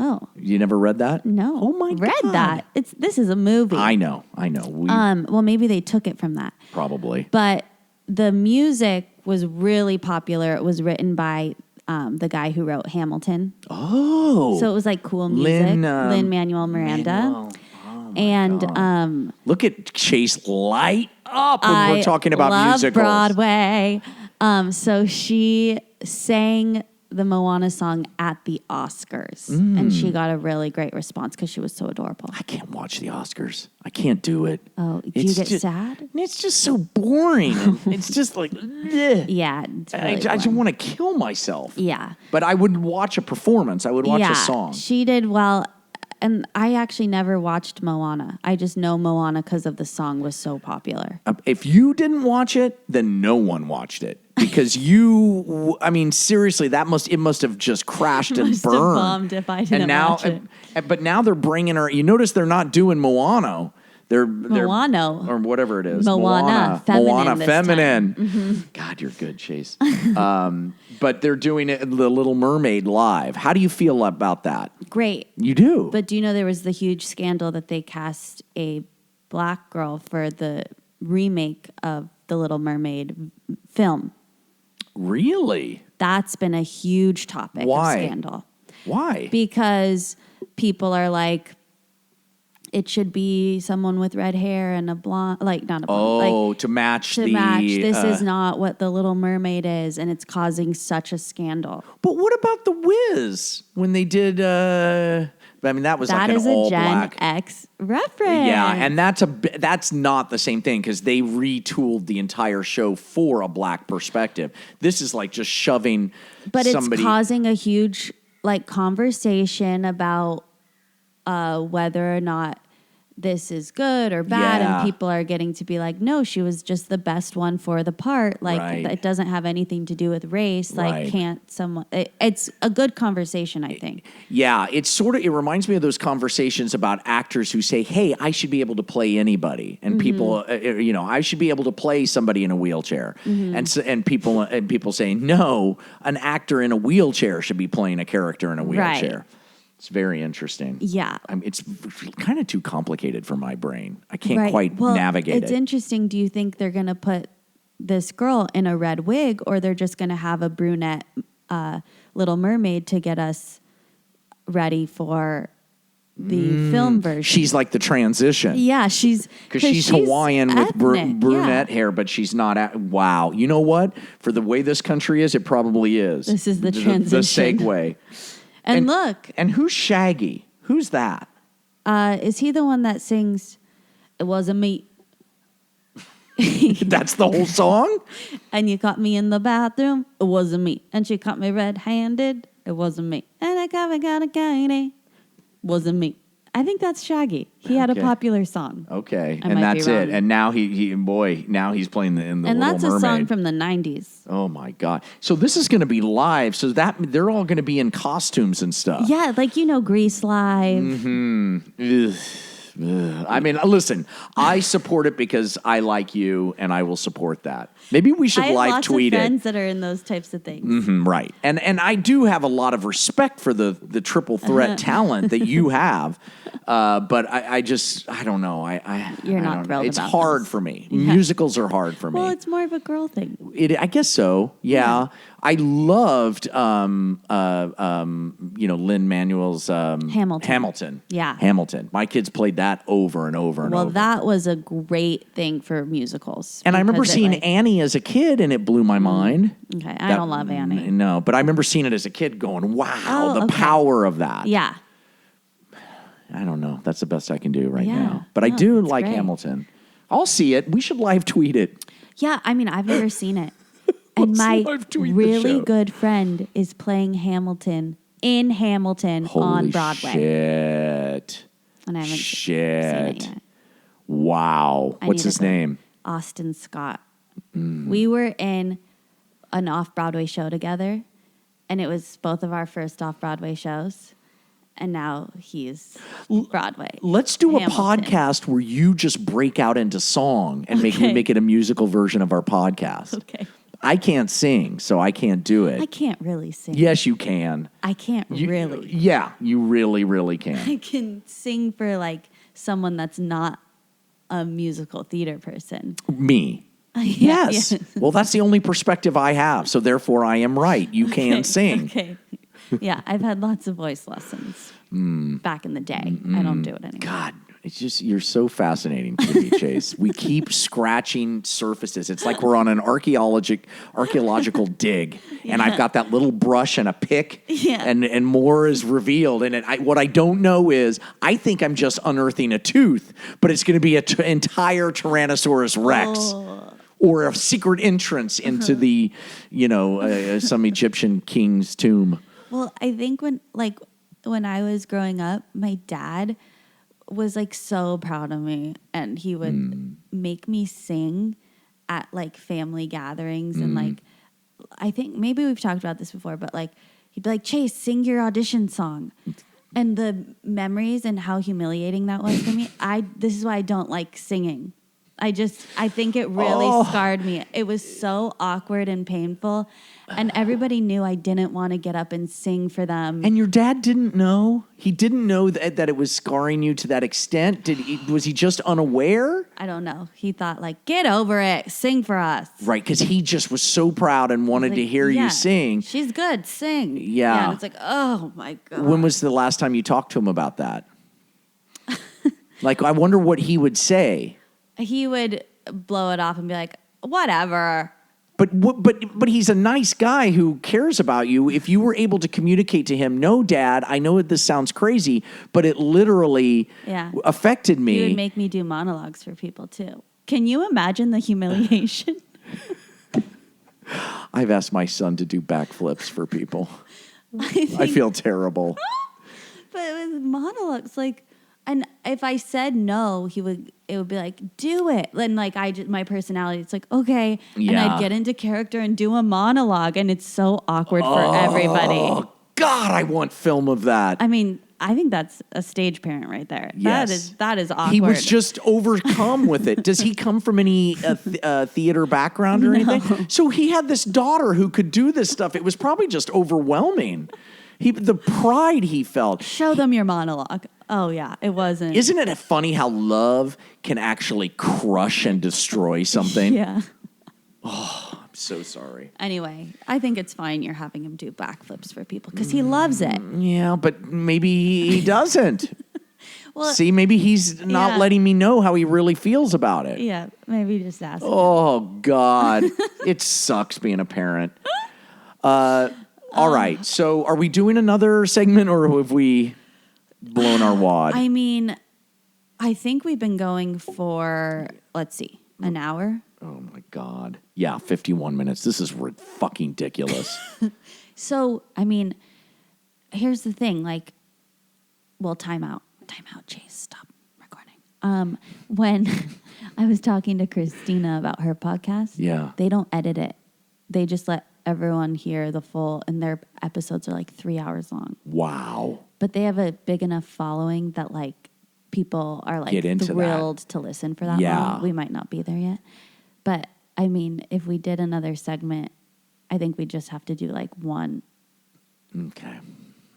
Oh You never read that? no! Oh my Read God. that? This is a movie. I know. We Well, maybe they took it from that. probably. But the music was really popular. It was written by the guy who wrote Hamilton. Oh. So it was like cool music. Lin-Manuel Miranda. And Look at Chase light up when I we're talking about love musicals. Broadway. So she sang the Moana song at the Oscars. And she got a really great response because she was so adorable. I can't watch the Oscars. I can't do it. Oh, do you get sad? It's just so boring. It's just like, ugh. Yeah. It's really I just boring. want to kill myself. Yeah. But I wouldn't watch a performance. I would watch a song. She did well. And I actually never watched Moana. I just know Moana because of the song was so popular. If you didn't watch it, then no one watched it because seriously, it must have just crashed and Must have burned. bombed if I didn't and now, watch it. But now they're bringing her. You notice they're not doing Moana. They're Moano. or whatever it is. Moana, feminine Moana, this feminine. time. Mm-hmm. God, you're good, Chase. But they're doing it, The Little Mermaid live. How do you feel about that? Great. You do. But do you know there was the huge scandal that they cast a black girl for the remake of the Little Mermaid film? Really? That's been a huge topic Why? of scandal. Why? Because people are like, it should be someone with red hair and a blonde, like not a blonde, like to match to the match. This is not what the Little Mermaid is, and it's causing such a scandal. But what about the Wiz when they did? I mean, that was That like is an a all Gen black. X reference. Yeah, and that's not the same thing because they retooled the entire show for a black perspective. This is like just shoving. But somebody. it's causing a huge like conversation about whether or not this is good or bad, Yeah. and people are getting to be like, no, she was just the best one for the part. Like Right. it doesn't have anything to do with race. Like Right. can't someone? It's a good conversation, I think. Yeah, it reminds me of those conversations about actors who say, "Hey, I should be able to play anybody," and people, I should be able to play somebody in a wheelchair, and people saying, "No, an actor in a wheelchair should be playing a character in a wheelchair." Right. It's very interesting. Yeah. It's kind of too complicated for my brain. I can't quite Well, navigate it's it. interesting. Do you think they're going to put this girl in a red wig, or they're just going to have a brunette Little Mermaid to get us ready for the film version? She's like the transition. Yeah, Because she's Hawaiian with ethnic, brunette yeah. hair, but she's not. Wow. You know what? For the way this country is, it probably is. This is the The transition. segue. And look, And who's Shaggy? Who's that? is he the one that sings, "It wasn't me"? That's the whole song? And you caught me in the bathroom. It wasn't me. And she caught me red-handed. It wasn't me. And I got a guy. Wasn't me. I think that's Shaggy. He had a Okay. popular song. Okay. I And might be that's it. wrong. And now now he's playing in the And Little that's Mermaid. a song from the 90s. Oh my God. So this is going to be live. So that they're all going to be in costumes and stuff. Yeah, like, Grease Live. Ugh. Ugh. I mean, listen, I support it because I like you and I will support that. Maybe we should I have live lots tweet of it. friends that are in those types of things. Right. And I do have a lot of respect for the triple threat talent that you have. But I don't know. You're not don't know. thrilled It's about hard this. for me. Musicals are hard for me. Well, it's more of a girl thing. I guess so. Yeah. I loved, Lin-Manuel's Hamilton. Yeah. Hamilton. My kids played that over and over and Well, over. that was a great thing for musicals. And I remember because it, seeing like- Annie as a kid, and it blew my mind. Okay, I don't love Annie. No, but I remember seeing it as a kid going, wow, Oh, the okay. power of that. Yeah. I don't know. That's the best I can do right Yeah. now. But I No, do it's like great. Hamilton. I'll see it. We should live tweet it. Yeah, I mean, I've never seen it. And Let's my live tweet the really show. good friend is playing Hamilton in Hamilton Holy on Broadway. shit. And I haven't seen Shit. it yet. Wow. I What's need his to go. name? Austin Scott. We were in an off-Broadway show together, and it was both of our first off-Broadway shows. And now he's Broadway. Let's do a Hamilton. podcast where you just break out into song and Okay. make it a musical version of our podcast. Okay. I can't sing, so I can't do it. I can't really sing. Yes, you can. I can't really. Yeah, you really, really can. I can sing for like someone that's not a musical theater person. Me. Yeah, Yes. yeah. Well, that's the only perspective I have, so therefore I am right. You can sing. Okay. Yeah, I've had lots of voice lessons back in the day. I don't do it anymore. God, it's just, you're so fascinating to me, Chase. We keep scratching surfaces. It's like we're on an archaeological dig, and I've got that little brush and a pick, Yeah. and more is revealed. And what I don't know is, I think I'm just unearthing a tooth, but it's going to be an entire Tyrannosaurus Rex. Oh. Or a secret entrance into the, some Egyptian king's tomb. Well, I think when I was growing up, my dad was like so proud of me, and he would make me sing at like family gatherings and like, I think maybe we've talked about this before, but like he'd be like, "Chase, sing your audition song." And the memories and how humiliating that was for me. This is why I don't like singing. I think it really scarred me. It was so awkward and painful. And everybody knew I didn't want to get up and sing for them. And your dad didn't know? He didn't know that it was scarring you to that extent? Was he just unaware? I don't know. He thought like, "Get over it. Sing for us." Right, because he just was so proud and wanted to Like, hear yeah, you sing. She's good. Sing. Yeah. And it's like, oh my God. When was the last time you talked to him about that? Like, I wonder what he would say. He would blow it off and be like, whatever. But he's a nice guy who cares about you. If you were able to communicate to him, no, Dad, I know this sounds crazy, but it literally affected me. He would make me do monologues for people too. Can you imagine the humiliation? I've asked my son to do backflips for people. I feel terrible. But it was monologues, like, and if I said no, it would be like, do it. And like my personality, it's like, okay. And Yeah. I'd get into character and do a monologue, and it's so awkward for everybody. Oh, God, I want film of that. I mean, I think that's a stage parent right there. Yes. That is awkward. He was just overcome with it. Does he come from any theater background or anything? So he had this daughter who could do this stuff. It was probably just overwhelming. The pride he felt. Show them your monologue. Oh, yeah, it wasn't. Isn't it funny how love can actually crush and destroy something? Yeah. I'm so sorry. Anyway, I think it's fine you're having him do backflips for people because he loves it. Yeah, but maybe he doesn't. Well, See, maybe he's not yeah. letting me know how he really feels about it. Yeah, maybe just ask him. Oh, God. It sucks being a parent. All right. So are we doing another segment or have we blown our wad? I mean, I think we've been going for, let's see, an hour. Oh, my God. Yeah, 51 minutes. This is fucking ridiculous. So, I mean, here's the thing. Like, well, time out, Chase. Stop recording. When I was talking to Christina about her podcast, Yeah. they don't edit it. They just let everyone hear the full, and their episodes are like 3 hours long. Wow. But they have a big enough following that like people are like Get into thrilled to listen for that Yeah. long. We might not be there yet. But I mean, if we did another segment, I think we just have to do like one. Okay.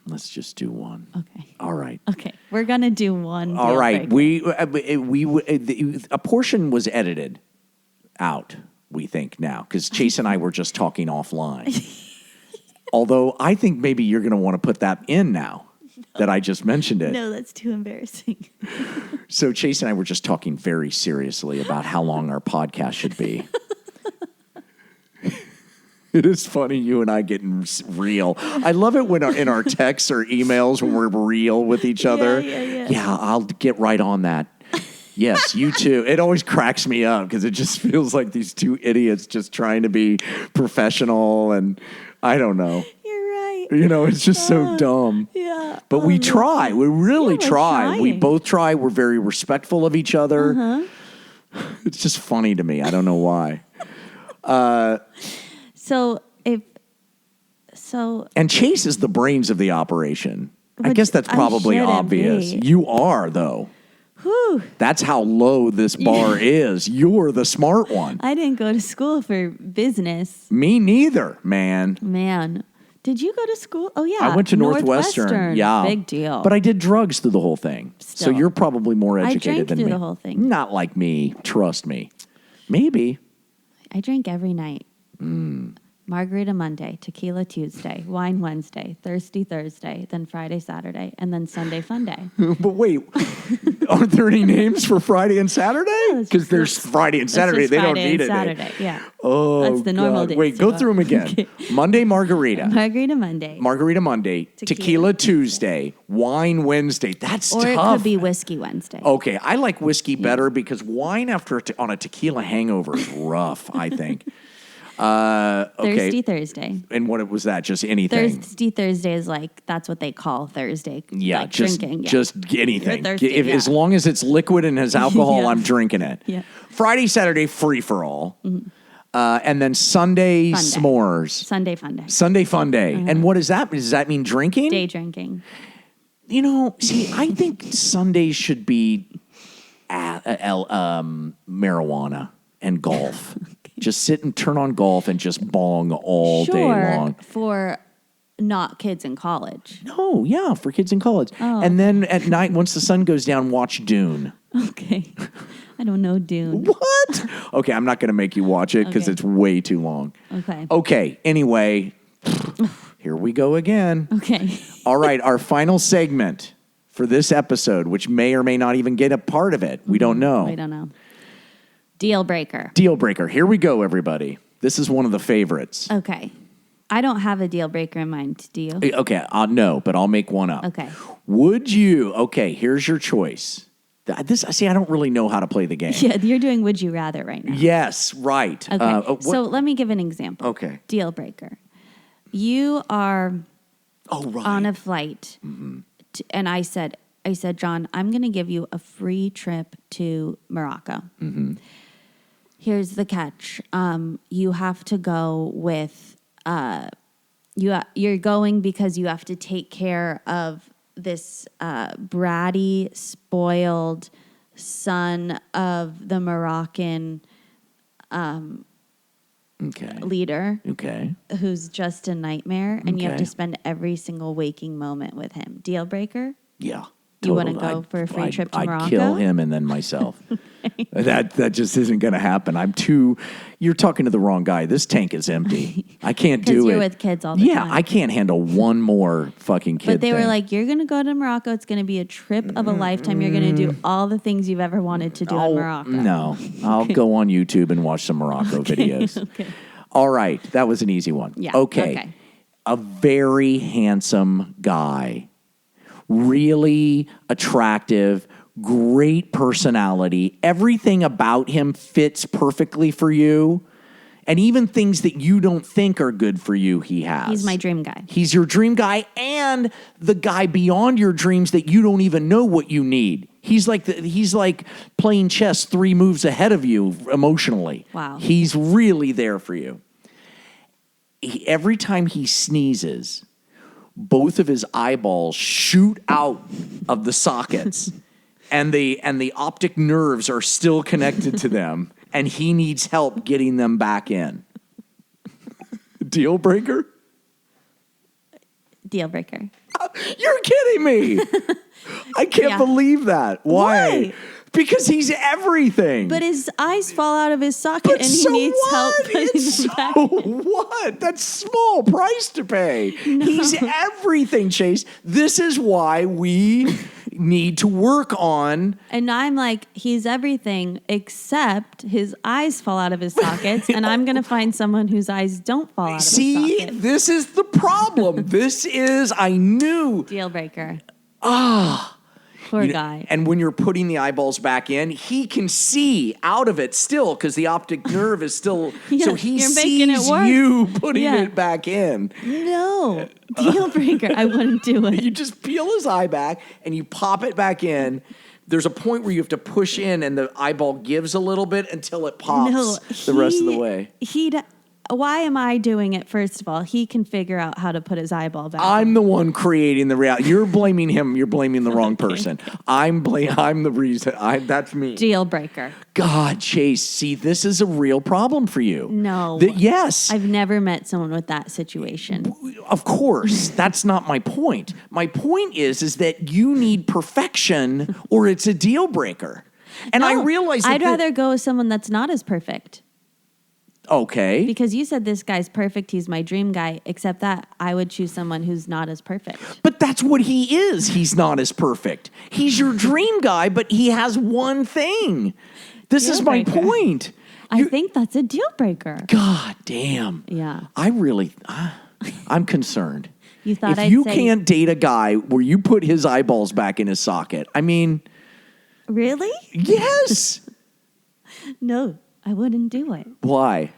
Let's just do one. Okay. All right. Okay. We're going to do one. All deal right. breaker. A portion was edited out, we think now, because Chase and I were just talking offline. Although I think maybe you're going to want to put that in now that I just mentioned it. No, that's too embarrassing. So Chase and I were just talking very seriously about how long our podcast should be. It is funny, you and I getting real. I love it when in our texts or emails when we're real with each other. Yeah. Yeah, I'll get right on that. Yes, you too. It always cracks me up because it just feels like these two idiots just trying to be professional, and I don't know. You're right. You know, it's just so dumb. Yeah. But we try. We really Yeah, we're try. We trying. both try. We're very respectful of each other. It's just funny to me. I don't know why. And Chase is the brains of the operation. I But guess that's I probably shouldn't obvious. be. You are, though. Whew. That's how low this bar is. You're the smart one. I didn't go to school for business. Me neither, man. Man. Did you go to school? Oh, yeah. I went to Northwestern. Yeah. Big deal. But I did drugs through the whole thing. So Still. you're probably more I educated drank than through me. the whole thing. Not like me. Trust me. Maybe. I drink every night. Margarita Monday, tequila Tuesday, wine Wednesday, thirsty Thursday, then Friday, Saturday, and then Sunday fun day. But wait, aren't there any names for Friday and Saturday? that's Because just- there's Friday and That's Saturday. just They don't Friday need and it. Saturday, yeah. Oh, That's the normal God. days Wait, to go go. through them again. Okay. Monday, margarita. Margarita Monday. Margarita Monday. Tequila Tuesday. Wine Wednesday. That's Or tough. it could be whiskey Wednesday. Okay, I like whiskey better because wine after on a tequila hangover is rough, I think. Okay. Thirsty Thursday. And what was that? Just anything? Thirsty Thursday is like, that's what they call Thursday. Yeah, like just drinking. Yeah. just anything. You're thirsty, As yeah. long as it's liquid and has alcohol, Yeah. I'm drinking it. Yeah. Friday, Saturday, free for all, and then Sunday, Fun day. s'mores. Sunday fun day. Sunday fun day. And what is that? Does that mean drinking? Day drinking. You know, see, I think Sundays should be marijuana and golf. Just sit and turn on golf and just bong all day long. For not kids in college. No, yeah, for kids in college. Oh. And then at night, once the sun goes down, watch Dune. Okay. I don't know Dune. What? Okay, I'm not going to make you watch it because Okay. it's way too long. Okay. Okay, anyway, here we go again. Okay. All right, our final segment for this episode, which may or may not even get a part of it. We don't know. We don't know. Deal breaker. Deal breaker. Here we go, everybody. This is one of the favorites. Okay. I don't have a deal breaker in mind. Do you? Okay, no, but I'll make one up. Okay. Would you? Okay, here's your choice. See, I don't really know how to play the game. Yeah, you're doing would you rather right now. Yes, right. Okay. So let me give an example. Okay. Deal breaker. You are Right. on a flight, and I said, John, I'm going to give you a free trip to Morocco. Here's the catch. You have to go with you're going because you have to take care of this bratty, spoiled son of the Moroccan leader. Okay. Who's just a nightmare, and you have Okay. to spend every single waking moment with him. Deal breaker? Yeah. You wanna go for a free trip to Morocco? I'd kill him and then myself. That just isn't going to happen. You're talking to the wrong guy. This tank is empty. I can't do it. Because you're with kids all the time. Yeah, I can't handle one more fucking kid But they were thing. like, you're going to go to Morocco. It's going to be a trip of a lifetime. You're going to do all the things you've ever wanted to do in Morocco. No, I'll go on YouTube and watch some Morocco videos. Okay. All right, that was an easy one. Yeah, Okay. okay. A very handsome guy, really attractive, great personality. Everything about him fits perfectly for you. And even things that you don't think are good for you, he has. He's my dream guy. He's your dream guy and the guy beyond your dreams that you don't even know what you need. He's like playing chess 3 moves ahead of you emotionally. Wow. He's really there for you. Every time he sneezes, both of his eyeballs shoot out of the sockets and the optic nerves are still connected to them, and he needs help getting them back in. Deal breaker? Deal breaker. You're kidding me. I can't Yeah. believe that. Why? Because he's everything. But his eyes fall out of his socket, and he so needs help what? putting It's them back. so what? That's small price to pay. He's everything, Chase. This is why we need to work on. And I'm like, he's everything except his eyes fall out of his sockets, and I'm going to find someone whose eyes don't fall out of his See, socket. this is the problem. I knew. Deal breaker. Poor guy. And when you're putting the eyeballs back in, he can see out of it still because the optic nerve is still. Yeah, so he you're making it sees worse. you putting Yeah. it back in. No. Deal breaker. I wouldn't do it. You just peel his eye back and you pop it back in. There's a point where you have to push in and the eyeball gives a little bit until it pops the rest of the way. Why am I doing it? First of all, he can figure out how to put his eyeball back. I'm the one creating the reality. You're blaming him. You're blaming the wrong person. I'm the reason. That's me. Deal breaker. God, Chase. See, this is a real problem for you. No. Yes. I've never met someone with that situation. Of course, that's not my point. My point is that you need perfection or it's a deal breaker. And I No, realize that I'd rather go with someone that's not as perfect. Okay. Because you said this guy's perfect, he's my dream guy, except that I would choose someone who's not as perfect. But that's what he is. He's not as perfect. He's your dream guy, but he has one thing. This is my Deal breaker. point. I think that's a deal breaker. God damn. Yeah. I'm concerned. You thought If I'd you say, can't date a guy where you put his eyeballs back in his socket, I mean, really? yes. No, I wouldn't do it. Why?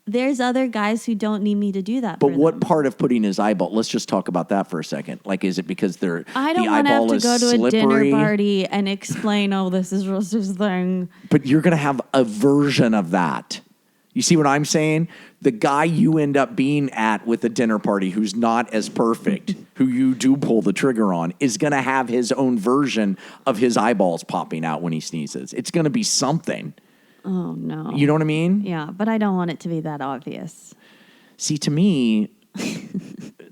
There's other guys who don't need me to do that But for what them. part of putting his eyeball? Let's just talk about that for a second. Like, is it because I don't the want to have eyeball to is go to slippery? a dinner party and explain, oh, this is Russ's thing. But you're going to have a version of that. You see what I'm saying? The guy you end up being at with the dinner party who's not as perfect, who you do pull the trigger on, is going to have his own version of his eyeballs popping out when he sneezes. It's going to be something. Oh, no. You know what I mean? Yeah, but I don't want it to be that obvious. See, to me,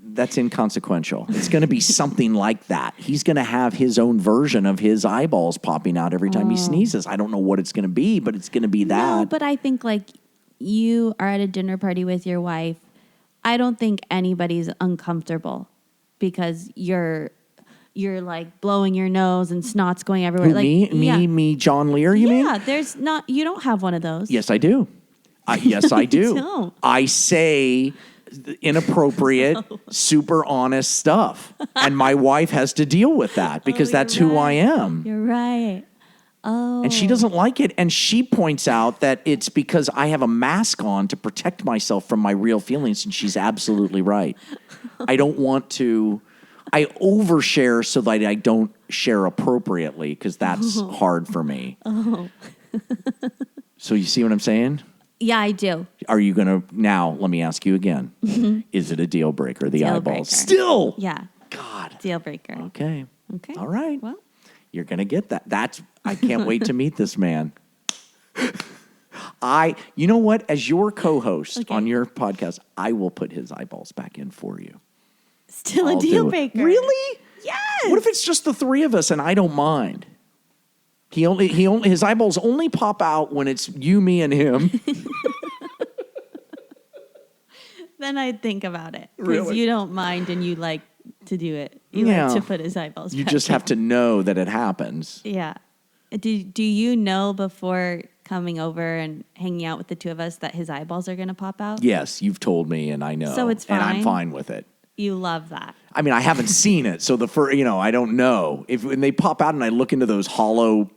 that's inconsequential. It's going to be something like that. He's going to have his own version of his eyeballs popping out every time he sneezes. I don't know what it's going to be, but it's going to be that. No, but I think like you are at a dinner party with your wife. I don't think anybody's uncomfortable because you're you're like blowing your nose and snot's going everywhere. Who, Like me, John Lear, you mean? Yeah, there's not. You don't have one of those. Yes, I do. Yes, I do. don't. I say inappropriate, super honest stuff. And my wife has to deal with that because that's who I am. You're right. Oh. And she doesn't like it. And she points out that it's because I have a mask on to protect myself from my real feelings. And she's absolutely right. I don't want to, I overshare so that I don't share appropriately because that's hard for me. Oh. So you see what I'm saying? Yeah, I do. Are you going to, now let me ask you again. Is it a deal breaker, the Deal eyeballs? breaker. Still? Yeah. God. Deal breaker. Okay. Okay. All right. Well. You're going to get that. I can't wait to meet this man. You know what? As your co-host on your podcast, I will put his eyeballs back in for you. Still I'll a deal do it. breaker. Really? Yes. What if it's just the three of us and I don't mind? His eyeballs only pop out when it's you, me, and him. Then I'd think about it. Because Really? you don't mind and you like to do it. You Yeah. like to put his eyeballs You back just in. have to know that it happens. Yeah. Do you know before coming over and hanging out with the two of us that his eyeballs are going to pop out? Yes, you've told me, and I know. So it's and I'm fine? fine with it. You love that. I mean, I haven't seen it, so I don't know when they pop out and I look into those hollow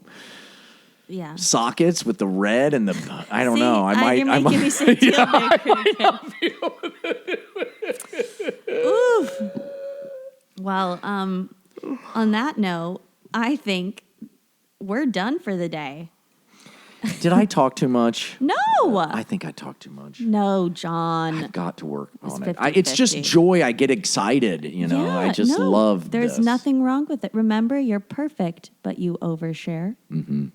Yeah. sockets with the red and the. I don't See, know. you're making me say deal breaker. Oof. Well, on that note, I think we're done for the day. Did I talk too much? No. I think I talked too much. No, John. I've got to work on it. 50-50. It's just joy. I get excited. Yeah, I just no, love. There's this. nothing wrong with it. Remember, you're perfect, but you overshare. Mm-hmm.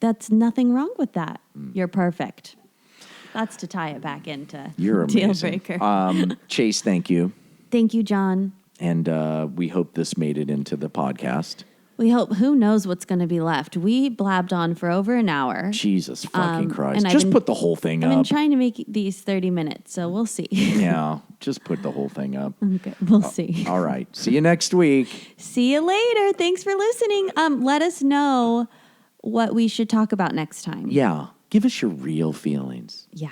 That's nothing wrong with that. You're perfect. That's to tie it back into You're deal amazing. breaker. Chase, thank you, Thank you, John. and we hope this made it into the podcast. We hope. Who knows what's going to be left? We blabbed on for over an hour. Jesus fucking Christ! and I've Just been- put the whole thing I've been up. trying to make these 30 minutes, so we'll see. Yeah, just put the whole thing up. Okay, we'll see. All right. See you next week. See you later. Thanks for listening. Let us know what we should talk about next time. Yeah. Give us your real feelings. Yeah.